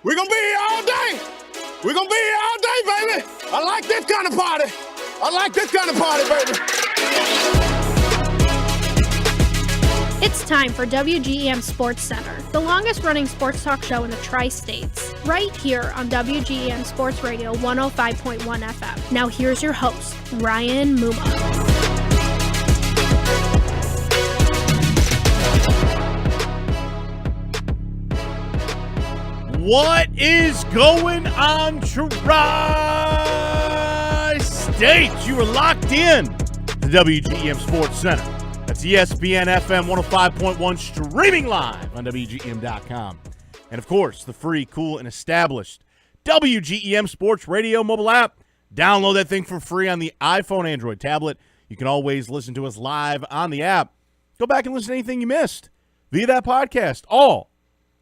We're going to be here all day. We're going to be here all day, baby. I like this kind of party. I like this kind of party, baby. It's time for WGEM SportsCenter, the longest-running sports talk show in the Tri-States, right here on WGEM Sports Radio 105.1 FM. Now here's your host, Ryan Muma. What is going on, Tri-State? You are locked in to WGEM Sports Center. That's ESPN FM 105.1, streaming live on WGEM.com. And, of course, the free, cool, and established WGEM Sports Radio mobile app. Download that thing for free on the iPhone, Android tablet. You can always listen to us live on the app. Go back and listen to anything you missed via that podcast. All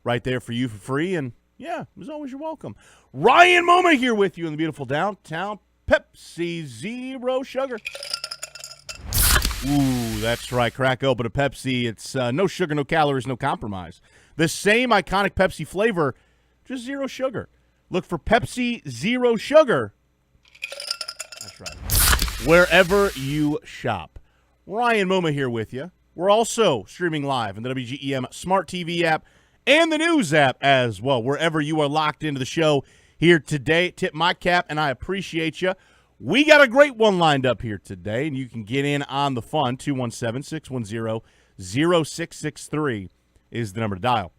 right there for you for free. And yeah, as always, you're welcome. Ryan Moma here with you in the beautiful downtown. Pepsi Zero Sugar. Ooh, that's right. Crack open a Pepsi. It's no sugar, no calories, no compromise. The same iconic Pepsi flavor, just zero sugar. Look for Pepsi Zero Sugar. That's right. Wherever you shop. Ryan Moma here with you. We're also streaming live in the WGEM Smart TV app and the news app as well. Wherever you are locked into the show here today, tip my cap, and I appreciate you. We got a great one lined up here today, and you can get in on the fun. 217-610-0663 is the number to dial.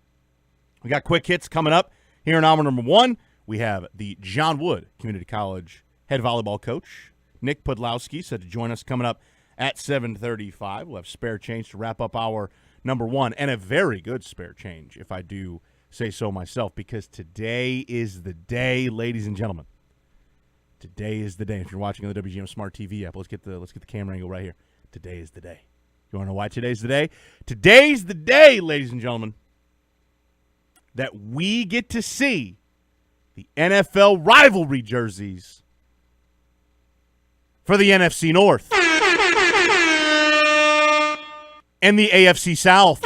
We got quick hits coming up here in hour number one. We have the John Wood Community College head volleyball coach, Nick Podlowski, set to join us coming up at 7:35. We'll have spare change to wrap up our number one, and a very good spare change, if I do say so myself, because today is the day, ladies and gentlemen. Today is the day. If you're watching on the WGM Smart TV app, let's get the camera angle right here. Today is the day. You want to know why today's the day? Today's the day, ladies and gentlemen, that we get to see the NFL rivalry jerseys for the NFC North and the AFC South.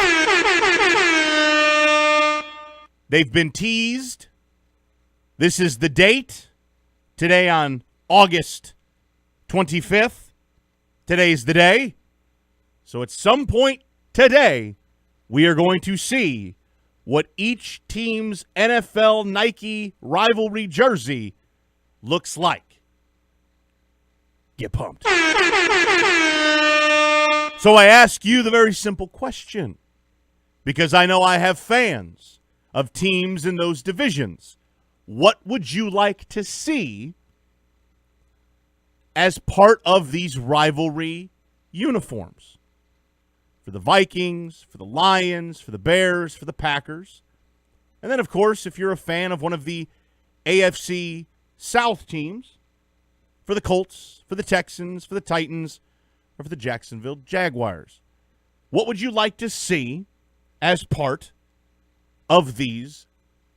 They've been teased. This is the date. Today on August 25th. Today's the day. So at some point today, we are going to see what each team's NFL Nike rivalry jersey looks like. Get pumped. So I ask you the very simple question, because I know I have fans of teams in those divisions. What would you like to see as part of these rivalry uniforms? For the Vikings, for the Lions, for the Bears, for the Packers. And then, of course, if you're a fan of one of the AFC South teams, for the Colts, for the Texans, for the Titans, or for the Jacksonville Jaguars. What would you like to see as part of these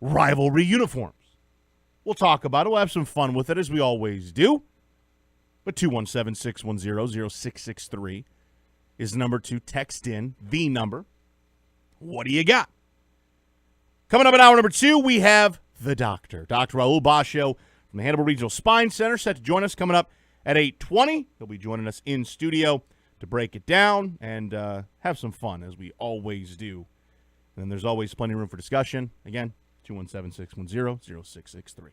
rivalry uniforms? We'll talk about it. We'll have some fun with it, as we always do. But 217-610-0663 is the number to text in, the number. What do you got? Coming up in hour number two, we have the doctor, Dr. Raul Basho from the Hannibal Regional Spine Center, set to join us coming up at 8:20. He'll be joining us in studio to break it down and have some fun, as we always do. And then there's always plenty of room for discussion. Again, 217-610-0663.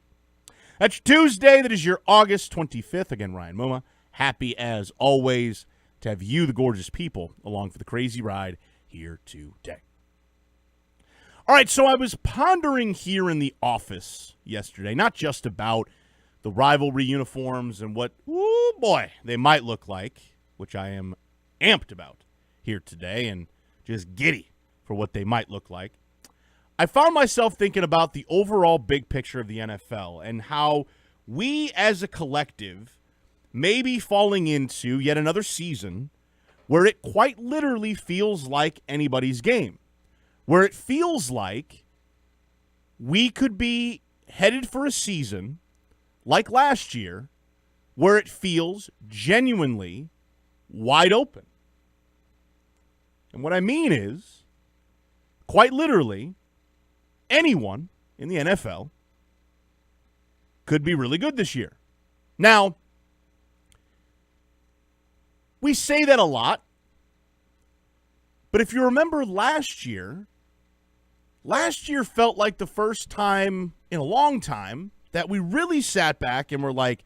That's Tuesday. That is your August 25th. Again, Ryan Moma. Happy, as always, to have you, the gorgeous people, along for the crazy ride here today. All right, so I was pondering here in the office yesterday, not just about the rivalry uniforms and what, oh boy, they might look like, which I am amped about here today and just giddy for what they might look like. I found myself thinking about the overall big picture of the NFL and how we as a collective may be falling into yet another season where it quite literally feels like anybody's game, where it feels like we could be headed for a season like last year where it feels genuinely wide open. And what I mean is, quite literally, anyone in the NFL could be really good this year. Now, we say that a lot, but if you remember last year felt like the first time in a long time that we really sat back and were like,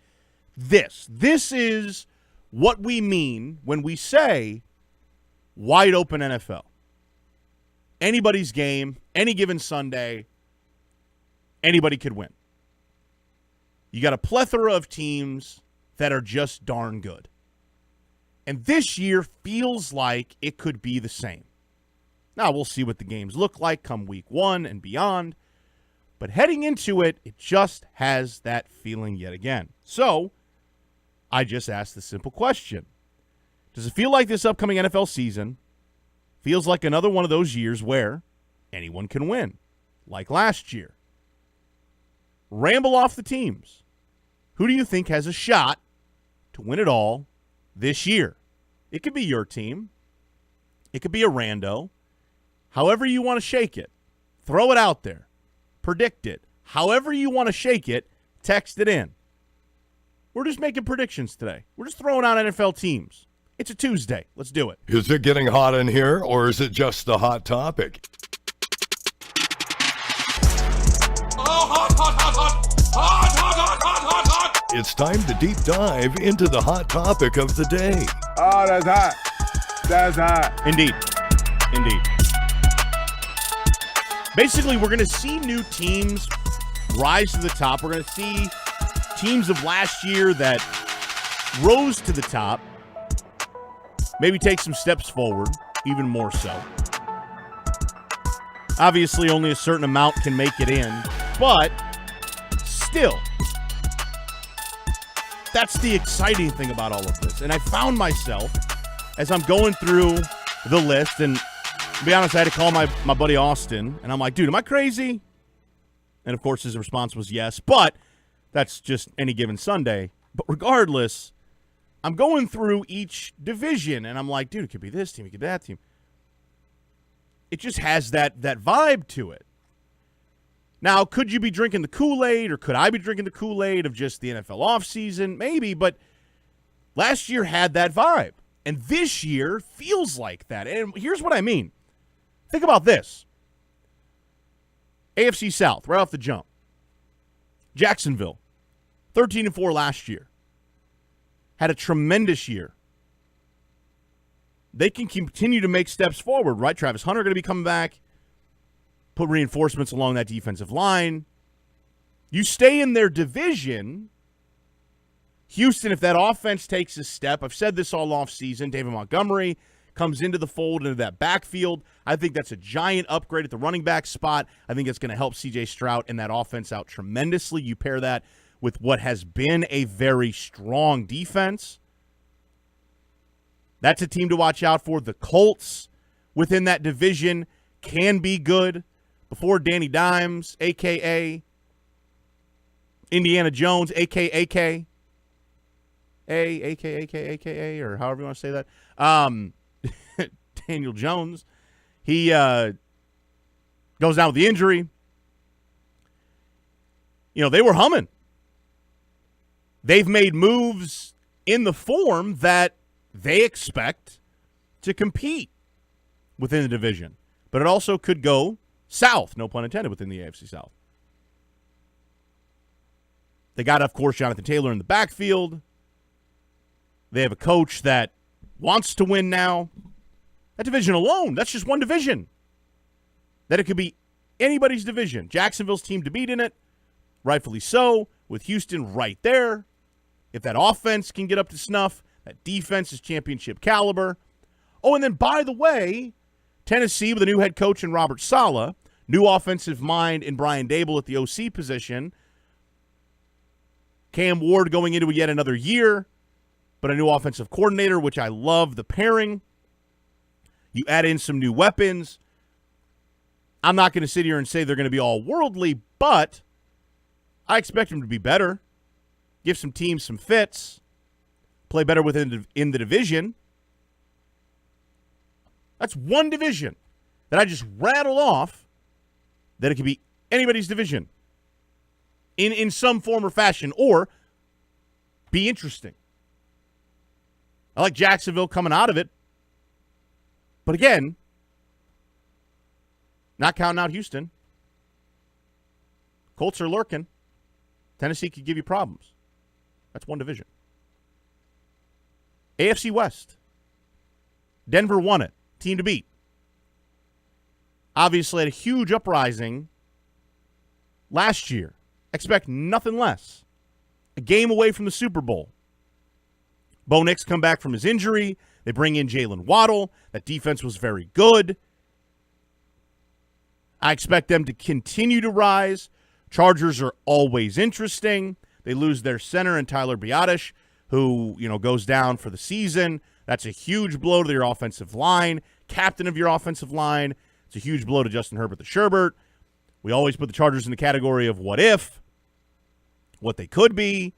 this is what we mean when we say wide open NFL. Anybody's game, any given Sunday, anybody could win. You got a plethora of teams that are just darn good. And this year feels like it could be the same. Now, we'll see what the games look like come week 1 and beyond. But heading into it, it just has that feeling yet again. So, I just asked the simple question. Does it feel like this upcoming NFL season feels like another one of those years where anyone can win, like last year? Ramble off the teams. Who do you think has a shot to win it all this year? It could be your team. It could be a rando. However you want to shake it, throw it out there. Predict it. However you want to shake it, text it in. We're just making predictions today. We're just throwing out NFL teams. It's a Tuesday. Let's do it. Is it getting hot in here, or is it just a hot topic? It's time to deep dive into the hot topic of the day. Oh, that's hot. That's hot. Indeed. Basically, we're going to see new teams rise to the top. We're going to see teams of last year that rose to the top maybe take some steps forward, even more so. Obviously, only a certain amount can make it in, but still, that's the exciting thing about all of this. And I found myself, as I'm going through the list, and to be honest, I had to call my buddy Austin, and I'm like, dude, am I crazy? And, of course, his response was yes, but that's just any given Sunday. But regardless, I'm going through each division, and I'm like, dude, it could be this team, it could be that team. It just has that vibe to it. Now, could you be drinking the Kool-Aid, or could I be drinking the Kool-Aid of just the NFL offseason? Maybe, but last year had that vibe. And this year feels like that. And here's what I mean. Think about this. AFC South, right off the jump. Jacksonville, 13-4 last year. Had a tremendous year. They can continue to make steps forward, right? Travis Hunter going to be coming back. Put reinforcements along that defensive line. You stay in their division. Houston, if that offense takes a step, I've said this all offseason, David Montgomery comes into the fold, into that backfield. I think that's a giant upgrade at the running back spot. I think it's going to help C.J. Stroud and that offense out tremendously. You pair that with what has been a very strong defense. That's a team to watch out for. The Colts within that division can be good. Before Danny Dimes, a.k.a. Indiana Jones, a.k.a. or however you want to say that. Daniel Jones. He goes down with the injury. You know, they were humming. They've made moves in the form that they expect to compete within the division. But it also could go south, no pun intended, within the AFC South. They got, of course, Jonathan Taylor in the backfield. They have a coach that wants to win now. That division alone, that's just one division. That it could be anybody's division. Jacksonville's team to beat in it, rightfully so, with Houston right there. If that offense can get up to snuff, that defense is championship caliber. Oh, and then, by the way, Tennessee with a new head coach in Robert Saleh, new offensive mind in Brian Dable at the OC position, Cam Ward going into yet another year, but a new offensive coordinator, which I love the pairing. You add in some new weapons. I'm not going to sit here and say they're going to be all worldly, but I expect them to be better. Give some teams some fits. Play better in the division. That's one division that I just rattled off that it could be anybody's division. in some form or fashion, or be interesting. I like Jacksonville coming out of it. But again, not counting out Houston. Colts are lurking. Tennessee could give you problems. That's one division. AFC West. Denver won it. Team to beat. Obviously had a huge uprising last year. Expect nothing less. A game away from the Super Bowl. Bo Nix come back from his injury. They bring in Jalen Waddle. That defense was very good. I expect them to continue to rise. Chargers are always interesting. They lose their center in Tyler Biadasz, who, goes down for the season. That's a huge blow to your offensive line. Captain of your offensive line. It's a huge blow to Justin Herbert the Sherbert. We always put the Chargers in the category of what if, what they could be.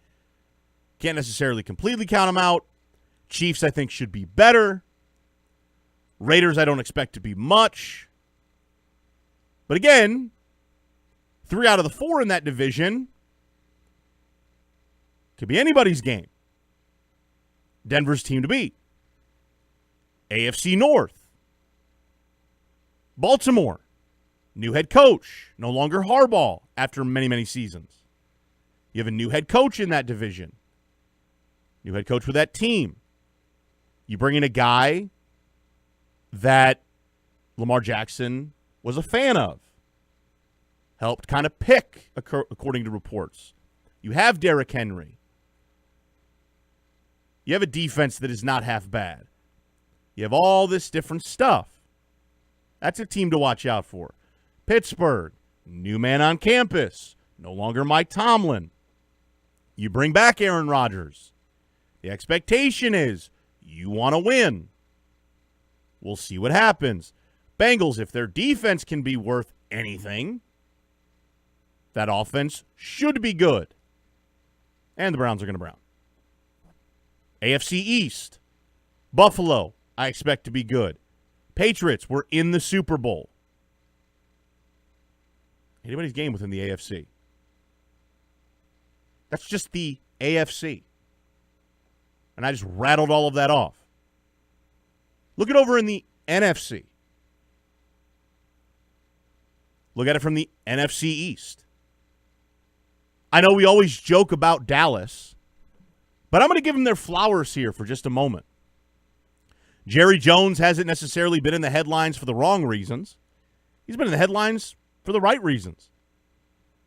Can't necessarily completely count them out. Chiefs, I think, should be better. Raiders, I don't expect to be much. But again, 3 out of the 4 in that division could be anybody's game. Denver's team to beat. AFC North. Baltimore. New head coach. No longer Harbaugh after many, many seasons. You have a new head coach in that division. New head coach with that team. You bring in a guy that Lamar Jackson was a fan of. Helped kind of pick, according to reports. You have Derrick Henry. You have a defense that is not half bad. You have all this different stuff. That's a team to watch out for. Pittsburgh, new man on campus. No longer Mike Tomlin. You bring back Aaron Rodgers. The expectation is you want to win. We'll see what happens. Bengals, if their defense can be worth anything, that offense should be good. And the Browns are going to Brown. AFC East. Buffalo, I expect to be good. Patriots were in the Super Bowl. Anybody's game within the AFC. That's just the AFC. And I just rattled all of that off. Look it over in the NFC. Look at it from the NFC East. I know we always joke about Dallas, but I'm going to give them their flowers here for just a moment. Jerry Jones hasn't necessarily been in the headlines for the wrong reasons. He's been in the headlines for the right reasons.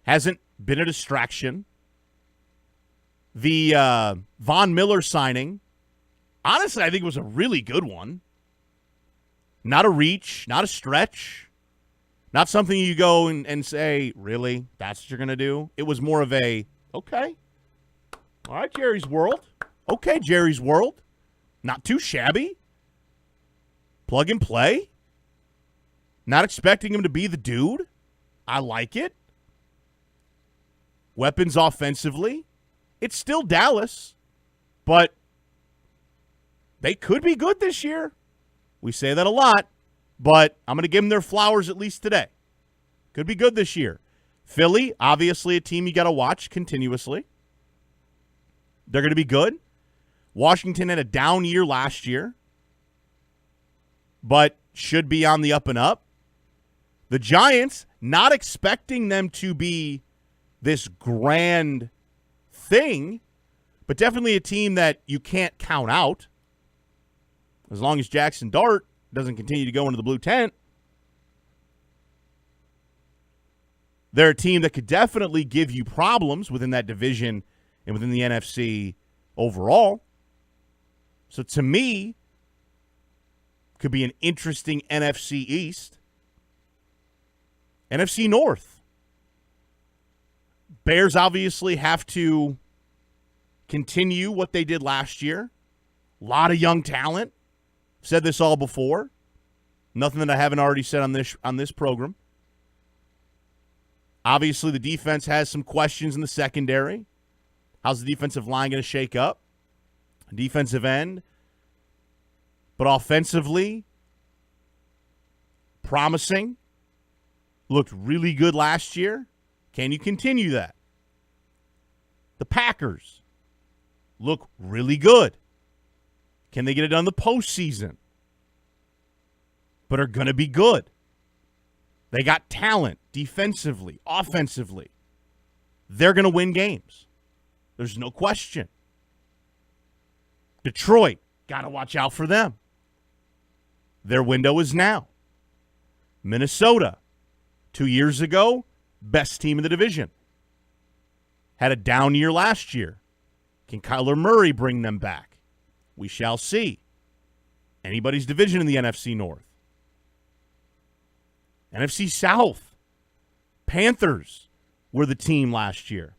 Hasn't been a distraction. The Von Miller signing, honestly, I think it was a really good one. Not a reach, not a stretch, not something you go and say, really, that's what you're going to do? It was more of a, okay, all right, Jerry's World. Okay, Jerry's World. Not too shabby. Plug and play. Not expecting him to be the dude. I like it. Weapons offensively. It's still Dallas, but they could be good this year. We say that a lot, but I'm going to give them their flowers at least today. Could be good this year. Philly, obviously a team you got to watch continuously. They're going to be good. Washington had a down year last year, but should be on the up and up. The Giants, not expecting them to be this grand thing, but definitely a team that you can't count out. As long as Jackson Dart doesn't continue to go into the blue tent. They're a team that could definitely give you problems within that division and within the NFC overall. So to me, could be an interesting NFC East. NFC North. Bears obviously have to continue what they did last year. A lot of young talent. Said this all before. Nothing that I haven't already said on this program. Obviously, the defense has some questions in the secondary. How's the defensive line going to shake up? Defensive end. But offensively, promising. Looked really good last year. Can you continue that? The Packers look really good. Can they get it done in the postseason? But are going to be good. They got talent defensively, offensively. They're going to win games. There's no question. Detroit, got to watch out for them. Their window is now. Minnesota, 2 years ago, best team in the division. Had a down year last year. Can Kyler Murray bring them back? We shall see. Anybody's division in the NFC North. NFC South. Panthers were the team last year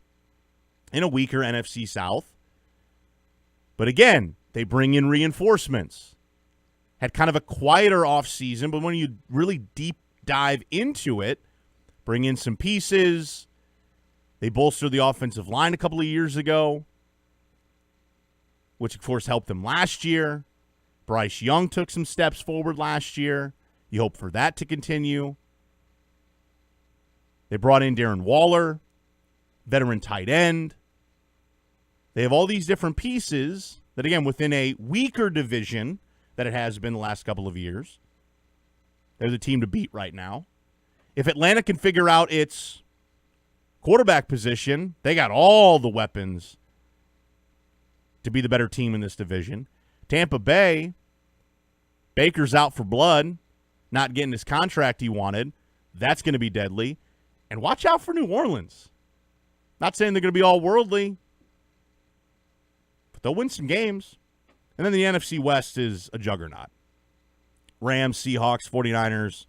in a weaker NFC South. But again, they bring in reinforcements. Had kind of a quieter offseason, but when you really deep dive into it, bring in some pieces. They bolstered the offensive line a couple of years ago, which, of course, helped them last year. Bryce Young took some steps forward last year. You hope for that to continue. They brought in Darren Waller, veteran tight end. They have all these different pieces that, again, within a weaker division that it has been the last couple of years, they're the team to beat right now. If Atlanta can figure out its quarterback position, they got all the weapons to be the better team in this division. Tampa Bay, Baker's out for blood, not getting his contract he wanted. That's going to be deadly. And watch out for New Orleans. Not saying they're going to be all worldly, but they'll win some games. And then the NFC West is a juggernaut. Rams, Seahawks, 49ers,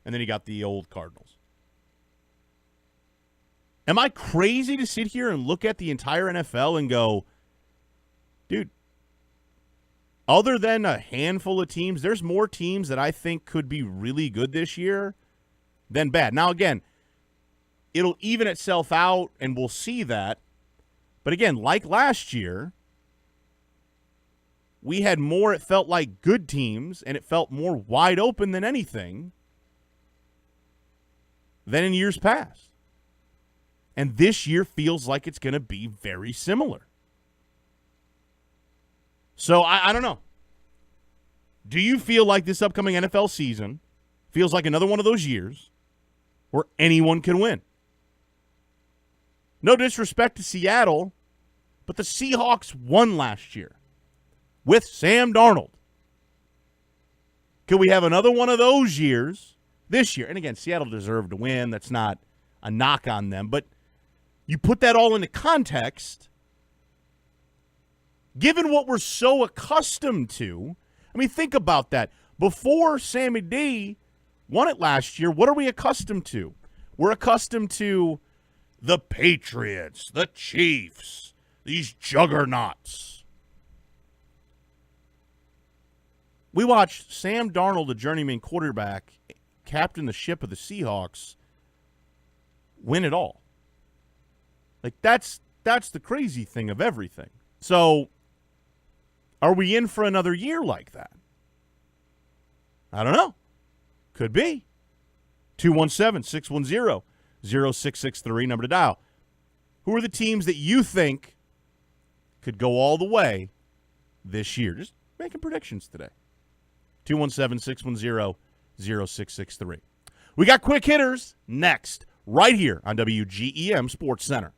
and then you got the old Cardinals. Am I crazy to sit here and look at the entire NFL and go, dude, other than a handful of teams, there's more teams that I think could be really good this year than bad. Now, again, it'll even itself out, and we'll see that. But again, like last year, we had more, it felt like, good teams, and it felt more wide open than anything than in years past. And this year feels like it's going to be very similar. So, I don't know. Do you feel like this upcoming NFL season feels like another one of those years where anyone can win? No disrespect to Seattle, but the Seahawks won last year with Sam Darnold. Could we have another one of those years this year? And again, Seattle deserved to win. That's not a knock on them. But you put that all into context, given what we're so accustomed to. I mean, think about that. Before Sammy D won it last year, what are we accustomed to? We're accustomed to the Patriots, the Chiefs, these juggernauts. We watched Sam Darnold, the journeyman quarterback, captain the ship of the Seahawks, win it all. Like, that's the crazy thing of everything. So, are we in for another year like that? I don't know. Could be. 217-610-0663, number to dial. Who are the teams that you think could go all the way this year? Just making predictions today. 217-610-0663. We got quick hitters next, right here on WGEM Sports Center.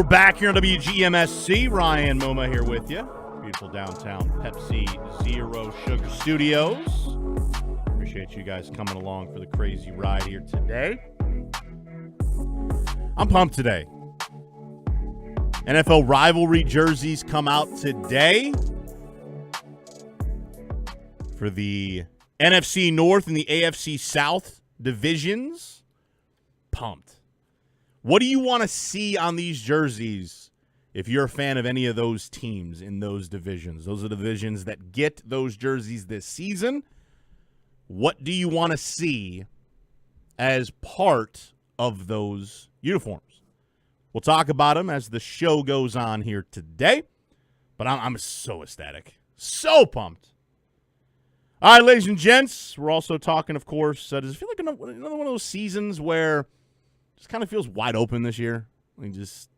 We're back here on WGMSC. Ryan Moma here with you. Beautiful downtown Pepsi Zero Sugar Studios. Appreciate you guys coming along for the crazy ride here today. I'm pumped today. NFL rivalry jerseys come out today for the NFC North and the AFC South divisions. Pumped. What do you want to see on these jerseys if you're a fan of any of those teams in those divisions? Those are the divisions that get those jerseys this season. What do you want to see as part of those uniforms? We'll talk about them as the show goes on here today, but I'm so ecstatic. So pumped. All right, ladies and gents, we're also talking, of course, does it feel like another one of those seasons where just kind of feels wide open this year? I mean, just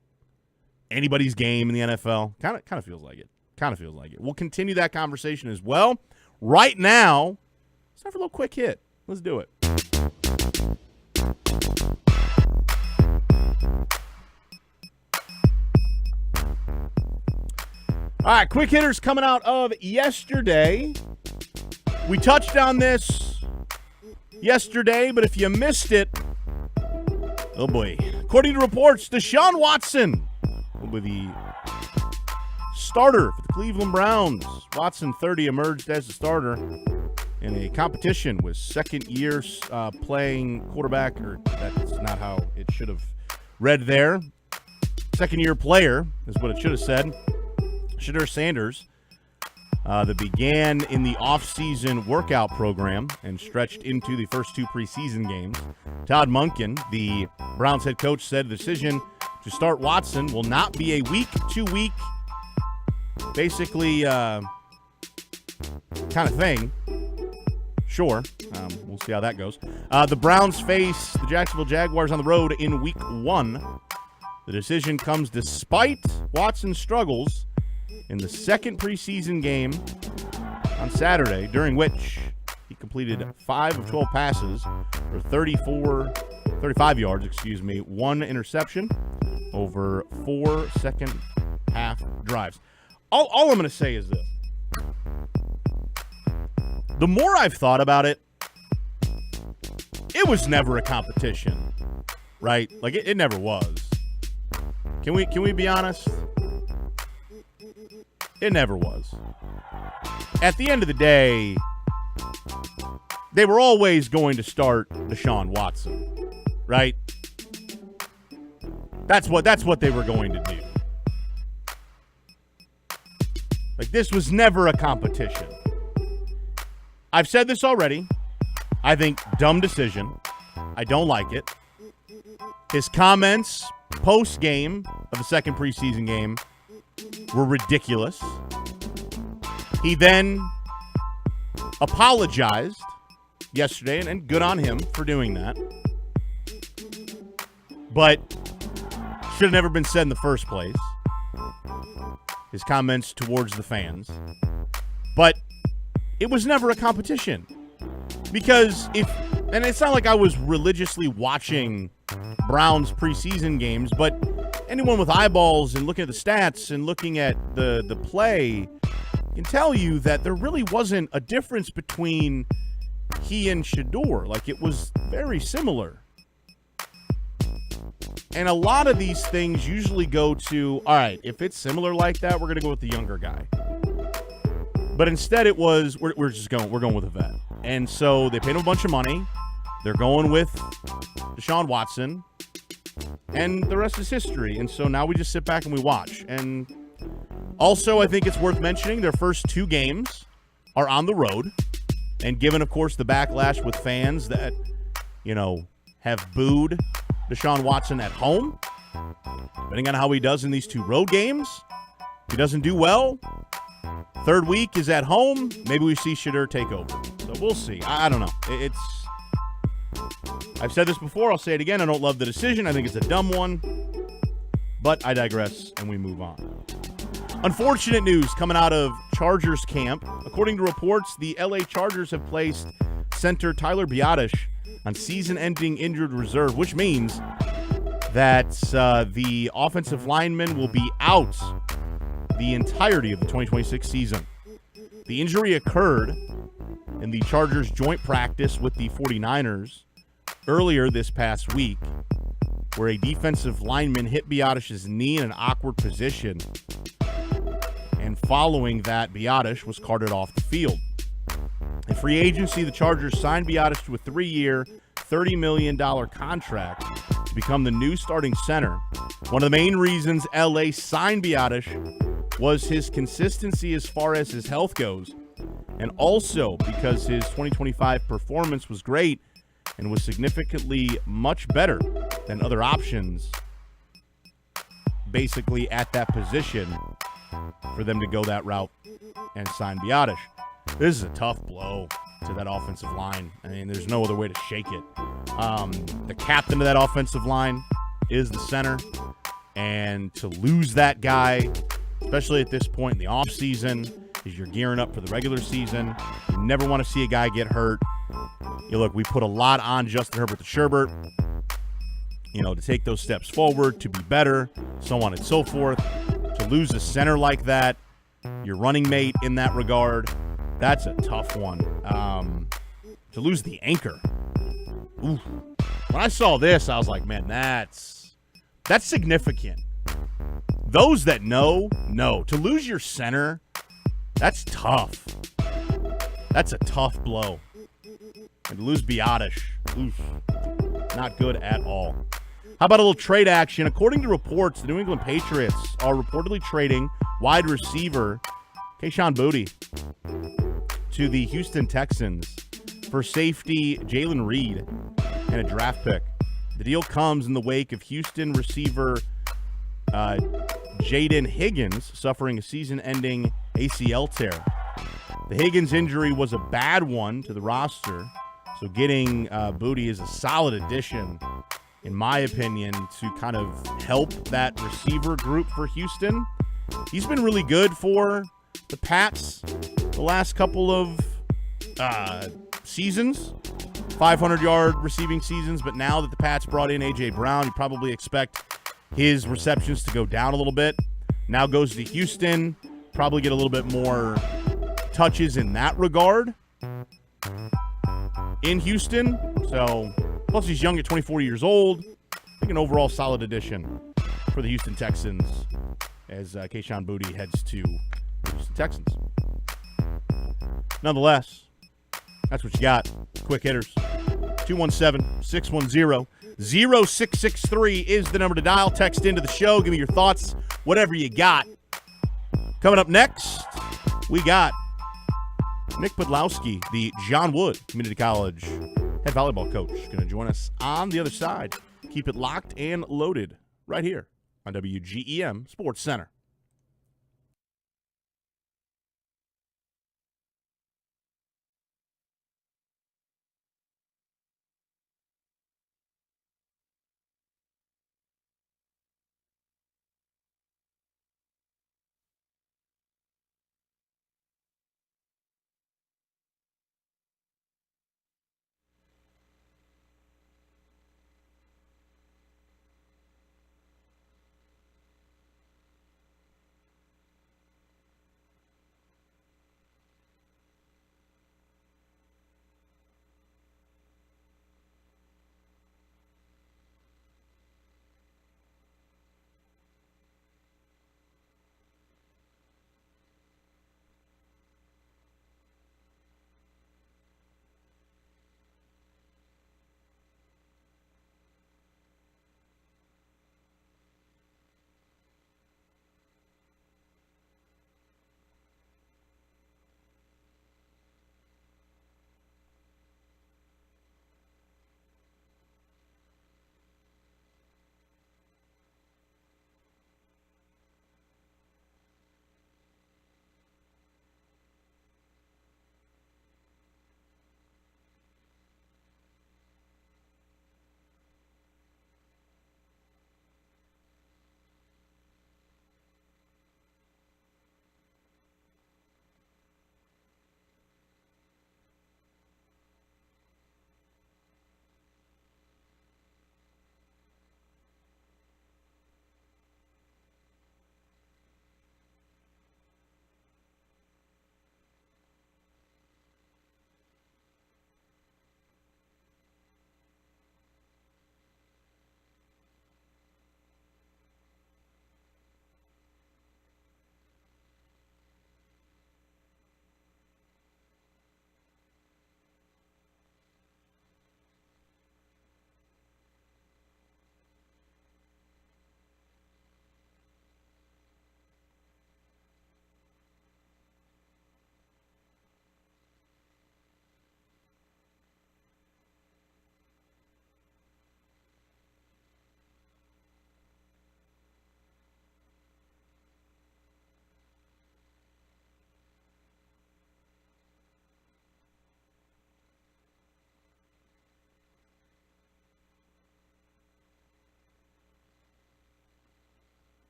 anybody's game in the NFL. Kind of feels like it. Kind of feels like it. We'll continue that conversation as well. Right now, it's time for a little quick hit. Let's do it. All right, quick hitters coming out of yesterday. We touched on this yesterday, but if you missed it, oh boy. According to reports, Deshaun Watson will be the starter for the Cleveland Browns. Watson, 30, emerged as the starter in a competition with second-year playing quarterback, or that's not how it should have read there. Second-year player is what it should have said. Shedeur Sanders, that began in the off-season workout program and stretched into the first two preseason games. Todd Monken, the Browns head coach, said the decision to start Watson will not be a week-to-week, basically, kind of thing. Sure. We'll see how that goes. The Browns face the Jacksonville Jaguars on the road in Week 1. The decision comes despite Watson's struggles in the second preseason game on Saturday, during which he completed 5 of 12 passes for 35 yards, one interception over 4 second-half drives. All I'm going to say is this. The more I've thought about it, it was never a competition, right? Like, it never was. Can we be honest? It never was. At the end of the day, they were always going to start Deshaun Watson, right? That's what they were going to do. Like, this was never a competition. I've said this already. I think dumb decision. I don't like it. His comments post-game of the second preseason game were ridiculous. He then apologized yesterday, and good on him for doing that. But should have never been said in the first place. His comments towards the fans. But it was never a competition. Because and it's not like I was religiously watching Browns preseason games, but anyone with eyeballs and looking at the stats and looking at the play can tell you that there really wasn't a difference between he and Shedeur. Like, it was very similar. And a lot of these things usually go to, all right, if it's similar like that, we're going to go with the younger guy. But instead it was, we're going with a vet. And so they paid him a bunch of money. They're going with Deshaun Watson. And the rest is history. And so now we just sit back and we watch. And also, I think it's worth mentioning their first 2 games are on the road. And given, of course, the backlash with fans that, have booed Deshaun Watson at home, depending on how he does in these 2 road games, if he doesn't do well, third week is at home, maybe we see Shedeur take over. So we'll see. I don't know. I've said this before. I'll say it again. I don't love the decision. I think it's a dumb one. But I digress, and we move on. Unfortunate news coming out of Chargers camp. According to reports, the LA Chargers have placed center Tyler Biadasz on season-ending injured reserve, which means that the offensive lineman will be out the entirety of the 2026 season. The injury occurred in the Chargers' joint practice with the 49ers earlier this past week, where a defensive lineman hit Biadasz's knee in an awkward position. And following that, Biadasz was carted off the field. In free agency, the Chargers signed Biadasz to a 3-year, $30 million contract to become the new starting center. One of the main reasons LA signed Biadasz was his consistency as far as his health goes, and also because his 2025 performance was great and was significantly much better than other options basically at that position for them to go that route and sign Biadasz. This is a tough blow to that offensive line. I mean, there's no other way to shake it. The captain of that offensive line is the center, and to lose that guy, especially at this point in the offseason, as you're gearing up for the regular season, you never want to see a guy get hurt. Look, we put a lot on Justin Herbert the Sherbert, to take those steps forward, to be better, so on and so forth. To lose a center like that, your running mate in that regard, that's a tough one. To lose the anchor. Ooh. When I saw this, I was like, man, that's significant. Those that know. To lose your center, that's tough. That's a tough blow. And to lose Biadasz, oof, not good at all. How about a little trade action? According to reports, the New England Patriots are reportedly trading wide receiver Kayshon Boutte to the Houston Texans for safety Jalen Reed and a draft pick. The deal comes in the wake of Houston receiver Jaden Higgins suffering a season-ending ACL tear. The Higgins injury was a bad one to the roster, so getting Boutte is a solid addition, in my opinion, to kind of help that receiver group for Houston. He's been really good for the Pats the last couple of seasons, 500-yard receiving seasons, but now that the Pats brought in A.J. Brown, you probably expect his receptions to go down a little bit. Now goes to Houston, probably get a little bit more touches in that regard in Houston. So, plus he's young at 24 years old. I think an overall solid addition for the Houston Texans as Kayshon Boutte heads to the Houston Texans. Nonetheless, that's what you got. Quick hitters. 217-610-0663 is the number to dial. Text into the show. Give me your thoughts, whatever you got. Coming up next, we got Nick Podlowski, the John Wood Community College head volleyball coach, going to join us on the other side. Keep it locked and loaded right here on WGEM Sports Center.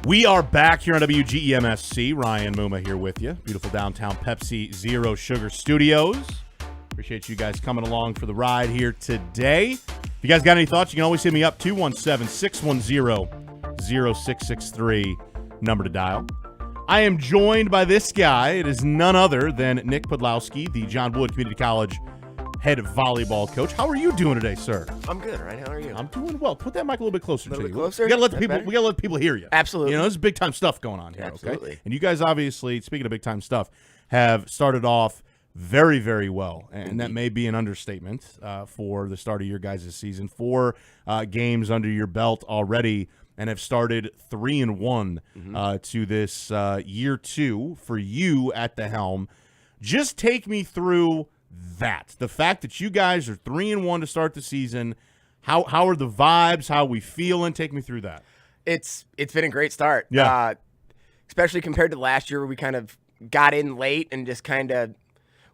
We are back here on WGEMSC. Ryan Muma here with you. Beautiful downtown Pepsi Zero Sugar Studios. Appreciate you guys coming along for the ride here today. If you guys got any thoughts, you can always hit me up, 217-610-0663, number to dial. I am joined by this guy. It is none other than Nick Podlowski, the John Wood Community College head volleyball coach. How are you doing today, sir? I'm good, right? How are you? I'm doing well. Put that mic a little bit closer to you. A little bit closer? We gotta let the people hear you. Absolutely. You know, there's big time stuff going on here. Absolutely. Okay? And you guys obviously, speaking of big time stuff, have started off very, very well. And that may be an understatement for the start of your guys' season. 4 games under your belt already, and have started 3-1 to this year 2 for you at the helm. Just take me through that. The fact that you guys are 3-1 to start the season. How are the vibes? How are we feeling? Take me through that. It's been a great start. Yeah. Especially compared to last year where we kind of got in late and just kind of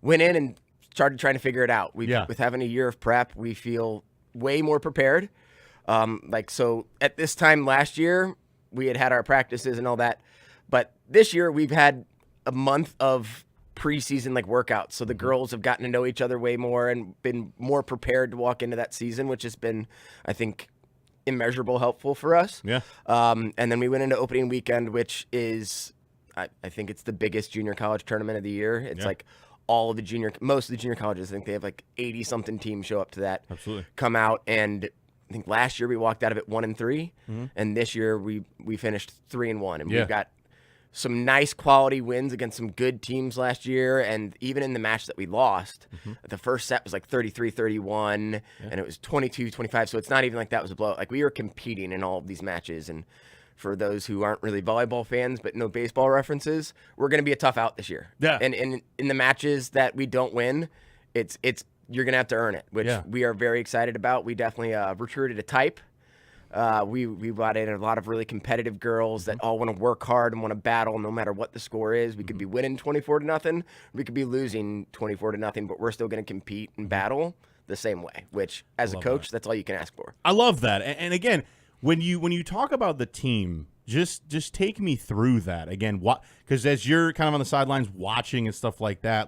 went in and started trying to figure it out. With having a year of prep, we feel way more prepared. So at this time last year, we had our practices and all that. But this year we've had a month of preseason workouts. So the girls have gotten to know each other way more and been more prepared to walk into that season, which has been, I think, immeasurable helpful for us. Yeah. And then we went into opening weekend, which is, I think it's the biggest junior college tournament of the year. It's most of the junior colleges, I think they have 80-something teams show up to that. Absolutely. Come out, and I think last year we walked out of it 1-3, and this year we finished 3-1, and we've got some nice quality wins against some good teams last year, and even in the match that we lost, the first set was 33-31, and it was 22-25, so it's not even like that was a blowout. We were competing in all of these matches, and for those who aren't really volleyball fans but know baseball references, we're going to be a tough out this year. Yeah. And in the matches that we don't win, it's you're going to have to earn it, which we are very excited about. We definitely recruited a type. We brought in a lot of really competitive girls that all want to work hard and want to battle no matter what the score is. We could be winning 24-0. We could be losing 24-0, but we're still going to compete and battle the same way, which as a coach, that's all you can ask for. I love that. And again, when you talk about the team, just take me through that again. Because as you're kind of on the sidelines watching and stuff like that,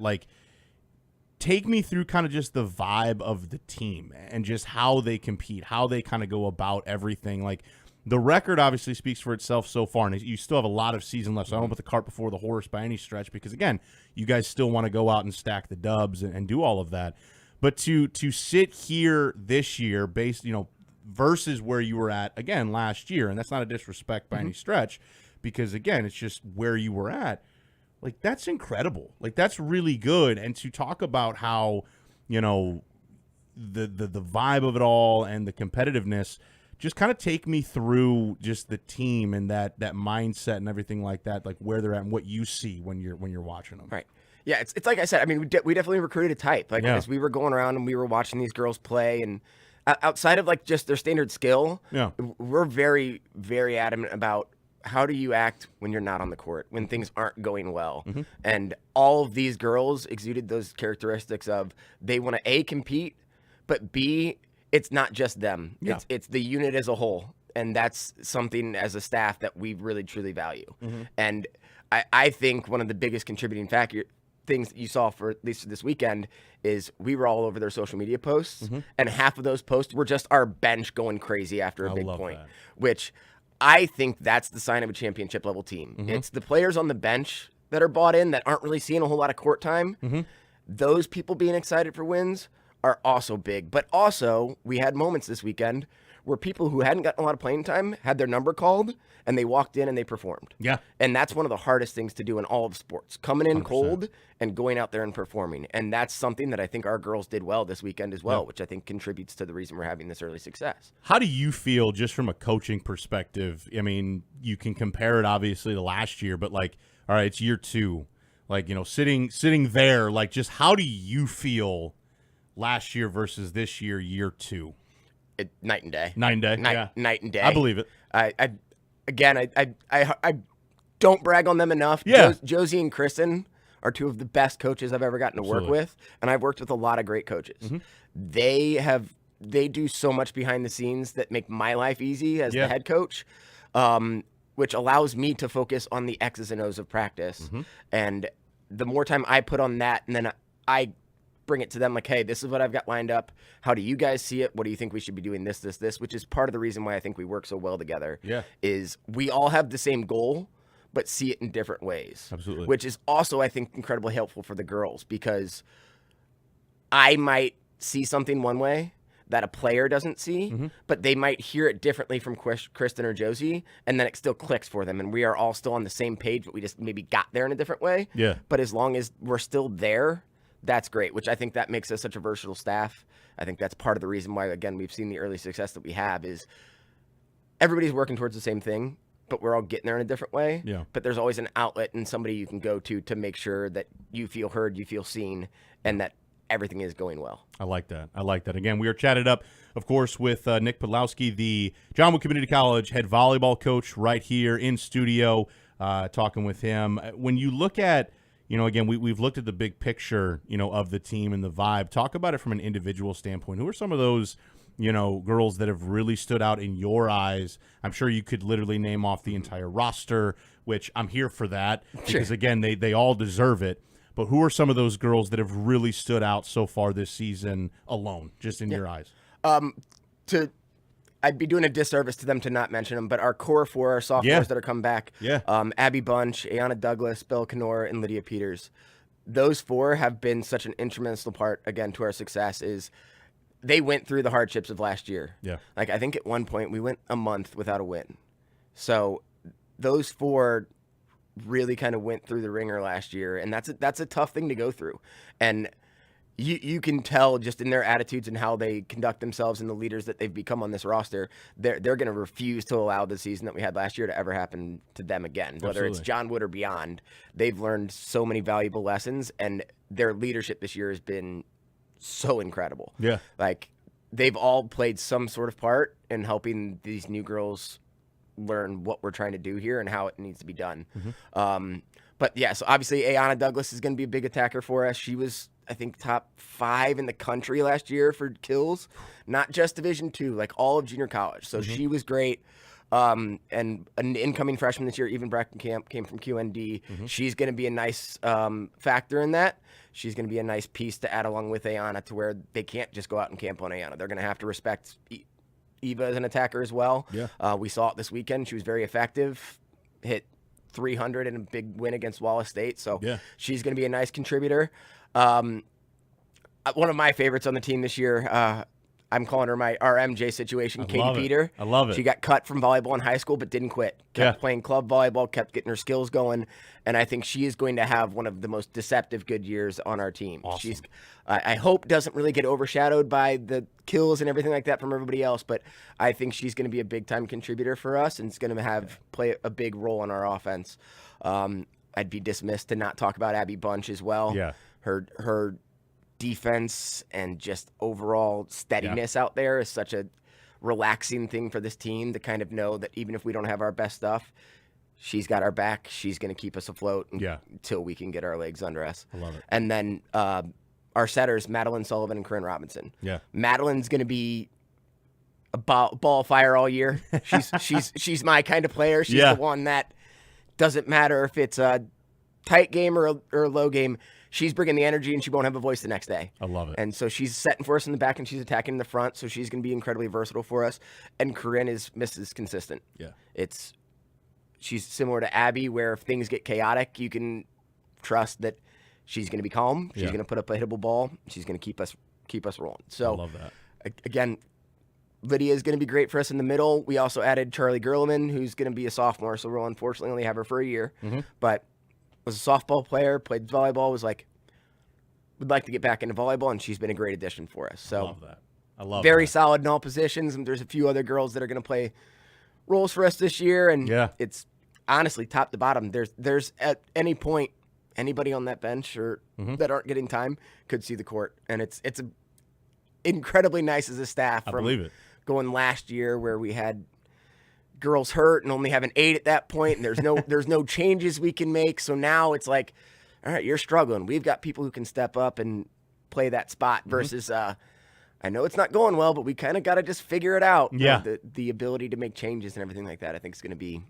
take me through kind of just the vibe of the team and just how they compete, how they kind of go about everything. The record obviously speaks for itself so far, and you still have a lot of season left. So I don't put the cart before the horse by any stretch, because again, you guys still want to go out and stack the dubs and do all of that. But to sit here this year, based versus where you were at again last year, and that's not a disrespect by any stretch, because again, it's just where you were at. That's incredible. That's really good. And to talk about how, the vibe of it all and the competitiveness, just kind of take me through just the team and that mindset and everything like that, where they're at and what you see when you're watching them. Right. Yeah, it's like I said, I mean, we definitely recruited a type. As we were going around and we were watching these girls play, and outside of just their standard skill, we're very, very adamant about how do you act when you're not on the court, when things aren't going well. And all of these girls exuded those characteristics of they want to A, compete, but B, it's not just them. Yeah. It's the unit as a whole. And that's something as a staff that we really, truly value. And I think one of the biggest contributing things that you saw for at least this weekend is we were all over their social media posts, and half of those posts were just our bench going crazy after a big point, which I think that's the sign of a championship level team. It's the players on the bench that are bought in that aren't really seeing a whole lot of court time. Those people being excited for wins are also big. But also, we had moments this weekend where people who hadn't gotten a lot of playing time had their number called, and they walked in and they performed. Yeah. And that's one of the hardest things to do in all of sports, coming in 100%. Cold and going out there and performing. And that's something that I think our girls did well this weekend as well, which I think contributes to the reason we're having this early success. How do you feel just from a coaching perspective? I mean, you can compare it obviously to last year, but all right, it's year 2. Sitting there, just how do you feel last year versus this year, year 2? Night and day. Night and day. Night and day. I believe it. I don't brag on them enough. Yeah. Josie and Kristen are two of the best coaches I've ever gotten to work with, and I've worked with a lot of great coaches. They do so much behind the scenes that make my life easy as the head coach. which allows me to focus on the X's and O's of practice. And the more time I put on that, and then I bring it to them like, hey, this is what I've got lined up. How do you guys see it? What do you think we should be doing this, which is part of the reason why I think we work so well together. Is we all have the same goal, but see it in different ways. Absolutely. Which is also, I think, incredibly helpful for the girls, because I might see something one way that a player doesn't see, but they might hear it differently from Kristen or Josie, and then it still clicks for them, and we are all still on the same page, but we just maybe got there in a different way. But as long as we're still there, that's great, which I think that makes us such a versatile staff. I think that's part of the reason why, again, we've seen the early success that we have is everybody's working towards the same thing, but we're all getting there in a different way. But there's always an outlet and somebody you can go to make sure that you feel heard, you feel seen, and that everything is going well. I like that. Again, we are chatted up, of course, with Nick Podlowski, the John Wood Community College head volleyball coach, right here in studio, talking with him. When you look at, again, we've looked at the big picture, of the team and the vibe. Talk about it from an individual standpoint. Who are some of those, girls that have really stood out in your eyes? I'm sure you could literally name off the entire roster, which I'm here for that because, again, they all deserve it. But who are some of those girls that have really stood out so far this season alone, just in your eyes? I'd be doing a disservice to them to not mention them, but our core four, our sophomores that are coming back, Abby Bunch, Ayanna Douglas, Belle Canor, and Lydia Peters. Those four have been such an instrumental part, again, to our success is they went through the hardships of last year. Like, I think at one point we went a month without a win. So those four really kind of went through the ringer last year, and that's a tough thing to go through. And you can tell just in their attitudes and how they conduct themselves and the leaders that they've become on this roster, they're going to refuse to allow the season that we had last year to ever happen to them again. Whether it's John Wood or beyond, they've learned so many valuable lessons, and their leadership this year has been so incredible. Like, they've all played some sort of part in helping these new girls learn what we're trying to do here and how it needs to be done. But yeah, so obviously Ayanna Douglas is going to be a big attacker for us. She was, I think, top 5 in the country last year for kills, not just Division II, like all of junior college. So she was great. And an incoming freshman this year, even Bracken Camp, came from QND. She's going to be a nice factor in that. She's going to be a nice piece to add along with Ayanna, to where they can't just go out and camp on Ayanna. They're going to have to respect Eva as an attacker as well. We saw it this weekend. She was very effective, hit 300 in a big win against Wallace State. So she's going to be a nice contributor. One of my favorites on the team this year, I'm calling her my RMJ situation, Katie Peter. I love it. She got cut from volleyball in high school but didn't quit. Kept playing club volleyball, kept getting her skills going, and I think she is going to have one of the most deceptive good years on our team. She's, I hope, doesn't really get overshadowed by the kills and everything like that from everybody else, but I think she's going to be a big-time contributor for us, and it's going to play a big role in our offense. I'd be dismissed to not talk about Abby Bunch as well. Her defense and just overall steadiness out there is such a relaxing thing for this team to kind of know that even if we don't have our best stuff, she's got our back. She's going to keep us afloat until we can get our legs under us. I love it. And then our setters, Madeline Sullivan and Corinne Robinson. Madeline's going to be a ball fire all year. She's my kind of player. She's the one that doesn't matter if it's a tight game or a low game. She's bringing the energy, and she won't have a voice the next day. I love it. And so she's setting for us in the back, and she's attacking in the front, so she's going to be incredibly versatile for us. And Corinne is Mrs. Consistent. She's similar to Abby, where if things get chaotic, you can trust that she's going to be calm. She's going to put up a hittable ball. She's going to keep us rolling. So I love that. Again, Lydia is going to be great for us in the middle. We also added Charlie Gerleman, who's going to be a sophomore, so we'll unfortunately only have her for a year. But was a softball player, played volleyball, was like, would like to get back into volleyball, and she's been a great addition for us. So I love that. I love very solid in all positions, and there's a few other girls that are going to play roles for us this year, and it's honestly top to bottom. There's at any point anybody on that bench or that aren't getting time could see the court, and it's incredibly nice as a staff. I believe it. Going last year where we had girls hurt and only having 8 at that point, and there's no changes we can make. So now it's like, all right, you're struggling. We've got people who can step up and play that spot versus I know it's not going well, but we kind of got to just figure it out. The ability to make changes and everything like that, I think, is going to be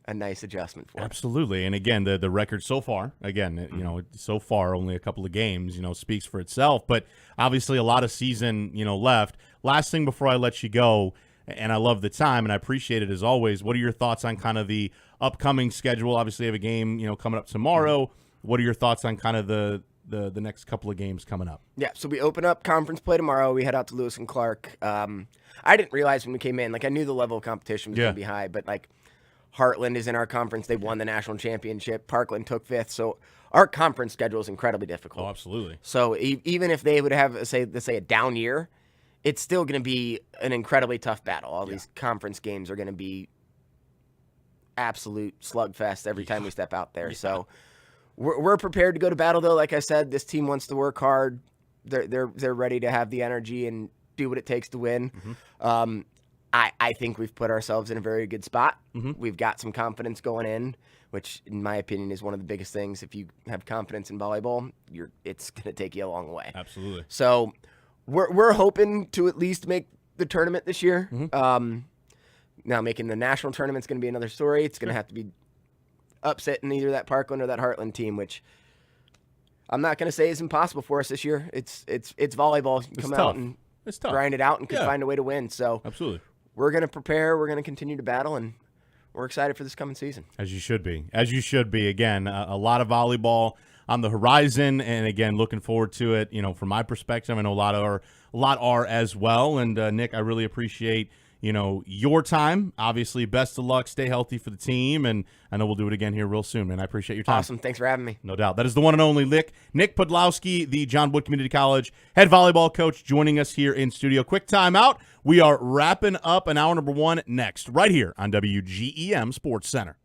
a nice adjustment for him. Absolutely. And again, the record so far, again, so far only a couple of games, speaks for itself. But obviously a lot of season, left. Last thing before I let you go, and I love the time and I appreciate it as always. What are your thoughts on kind of the upcoming schedule? Obviously, you have a game, coming up tomorrow. What are your thoughts on kind of the next couple of games coming up? Yeah, so we open up conference play tomorrow. We head out to Lewis and Clark. I didn't realize when we came in, I knew the level of competition was going to be high, but Heartland is in our conference. They won the national championship. Parkland took 5th. So our conference schedule is incredibly difficult. Oh, absolutely. So even if they would have, let's say a down year, it's still going to be an incredibly tough battle. All these conference games are going to be absolute slugfest every time we step out there. Yeah. So we're prepared to go to battle, though. Like I said, this team wants to work hard. They're ready to have the energy and do what it takes to win. Mm-hmm. I think we've put ourselves in a very good spot. Mm-hmm. We've got some confidence going in, which, in my opinion, is one of the biggest things. If you have confidence in volleyball, it's going to take you a long way. Absolutely. So we're hoping to at least make the tournament this year. Mm-hmm. Now, making the national tournament is going to be another story. It's going to have to be upsetting either that Parkland or that Heartland team, which I'm not going to say is impossible for us this year. It's volleyball. You come out and grind it out and can find a way to win. So absolutely, we're going to prepare. We're going to continue to battle, and we're excited for this coming season. As you should be. As you should be. Again, a lot of volleyball on the horizon, and again, looking forward to it. From my perspective, I know a lot are as well. And Nick, I really appreciate your time. Obviously, best of luck. Stay healthy for the team, and I know we'll do it again here real soon, man. I appreciate your time. Awesome. Thanks for having me. No doubt. That is the one and only Nick Podlowski, the John Wood Community College head volleyball coach, joining us here in studio. Quick timeout. We are wrapping up an hour number 1 next, right here on WGEM Sports Center.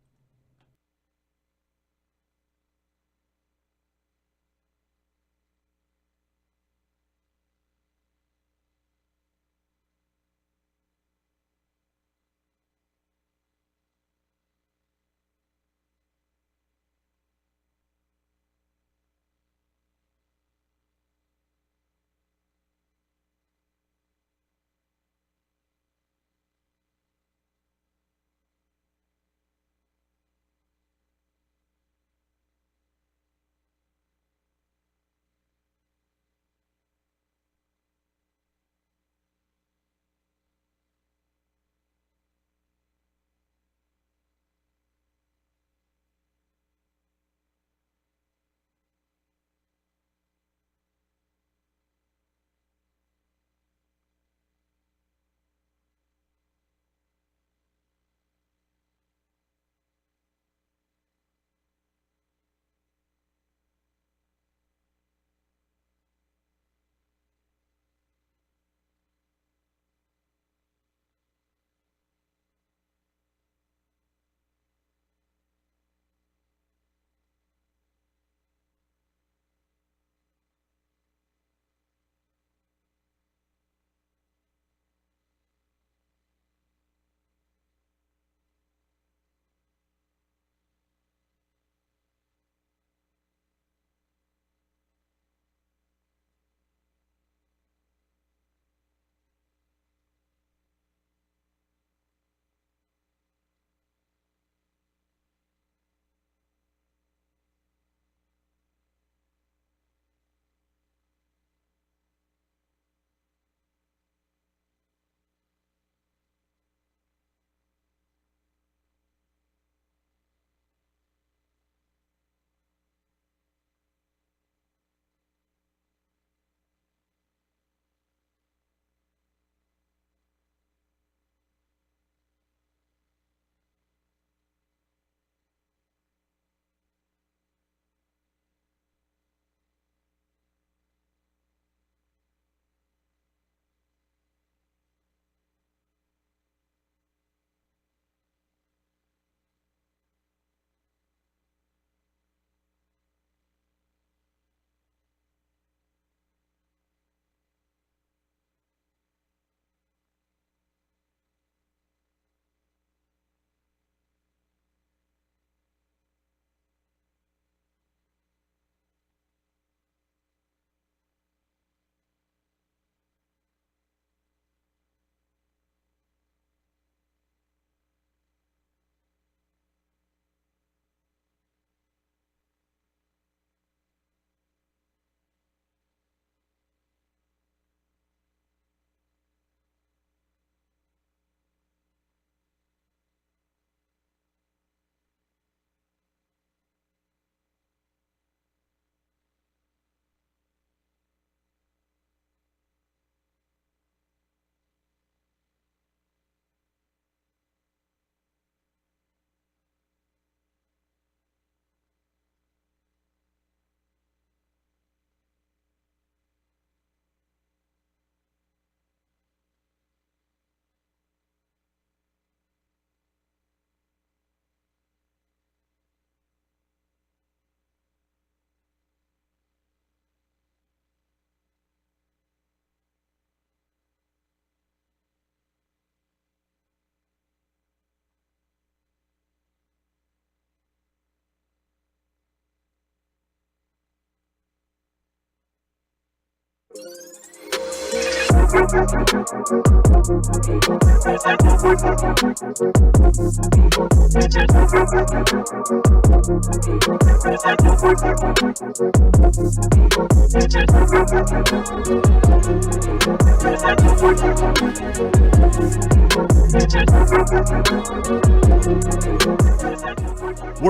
We're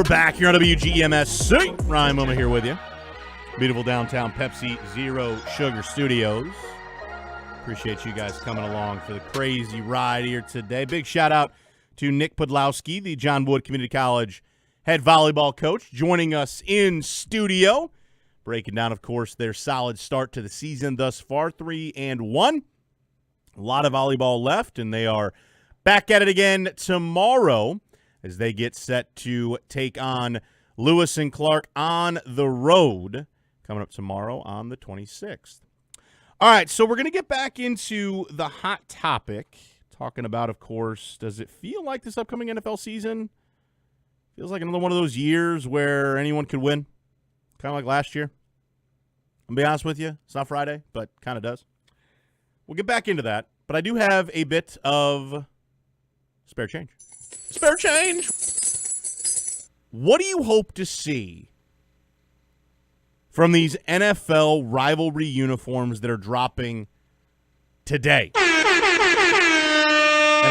back here on WGMSC. Ryan Moma here with you. Beautiful downtown Pepsi Zero Sugar Studios. Appreciate you guys coming along for the crazy ride here today. Big shout out to Nick Podlowski, the John Wood Community College head volleyball coach, joining us in studio. Breaking down, of course, their solid start to the season thus far, 3-1. A lot of volleyball left, and they are back at it again tomorrow as they get set to take on Lewis and Clark on the road, coming up tomorrow on the 26th. All right, so we're going to get back into the hot topic, talking about, of course, does it feel like this upcoming NFL season feels like another one of those years where anyone could win, kind of like last year? I'm going to be honest with you, it's not Friday, but kind of does. We'll get back into that, but I do have a bit of spare change. Spare change! What do you hope to see from these NFL rivalry uniforms that are dropping today? And,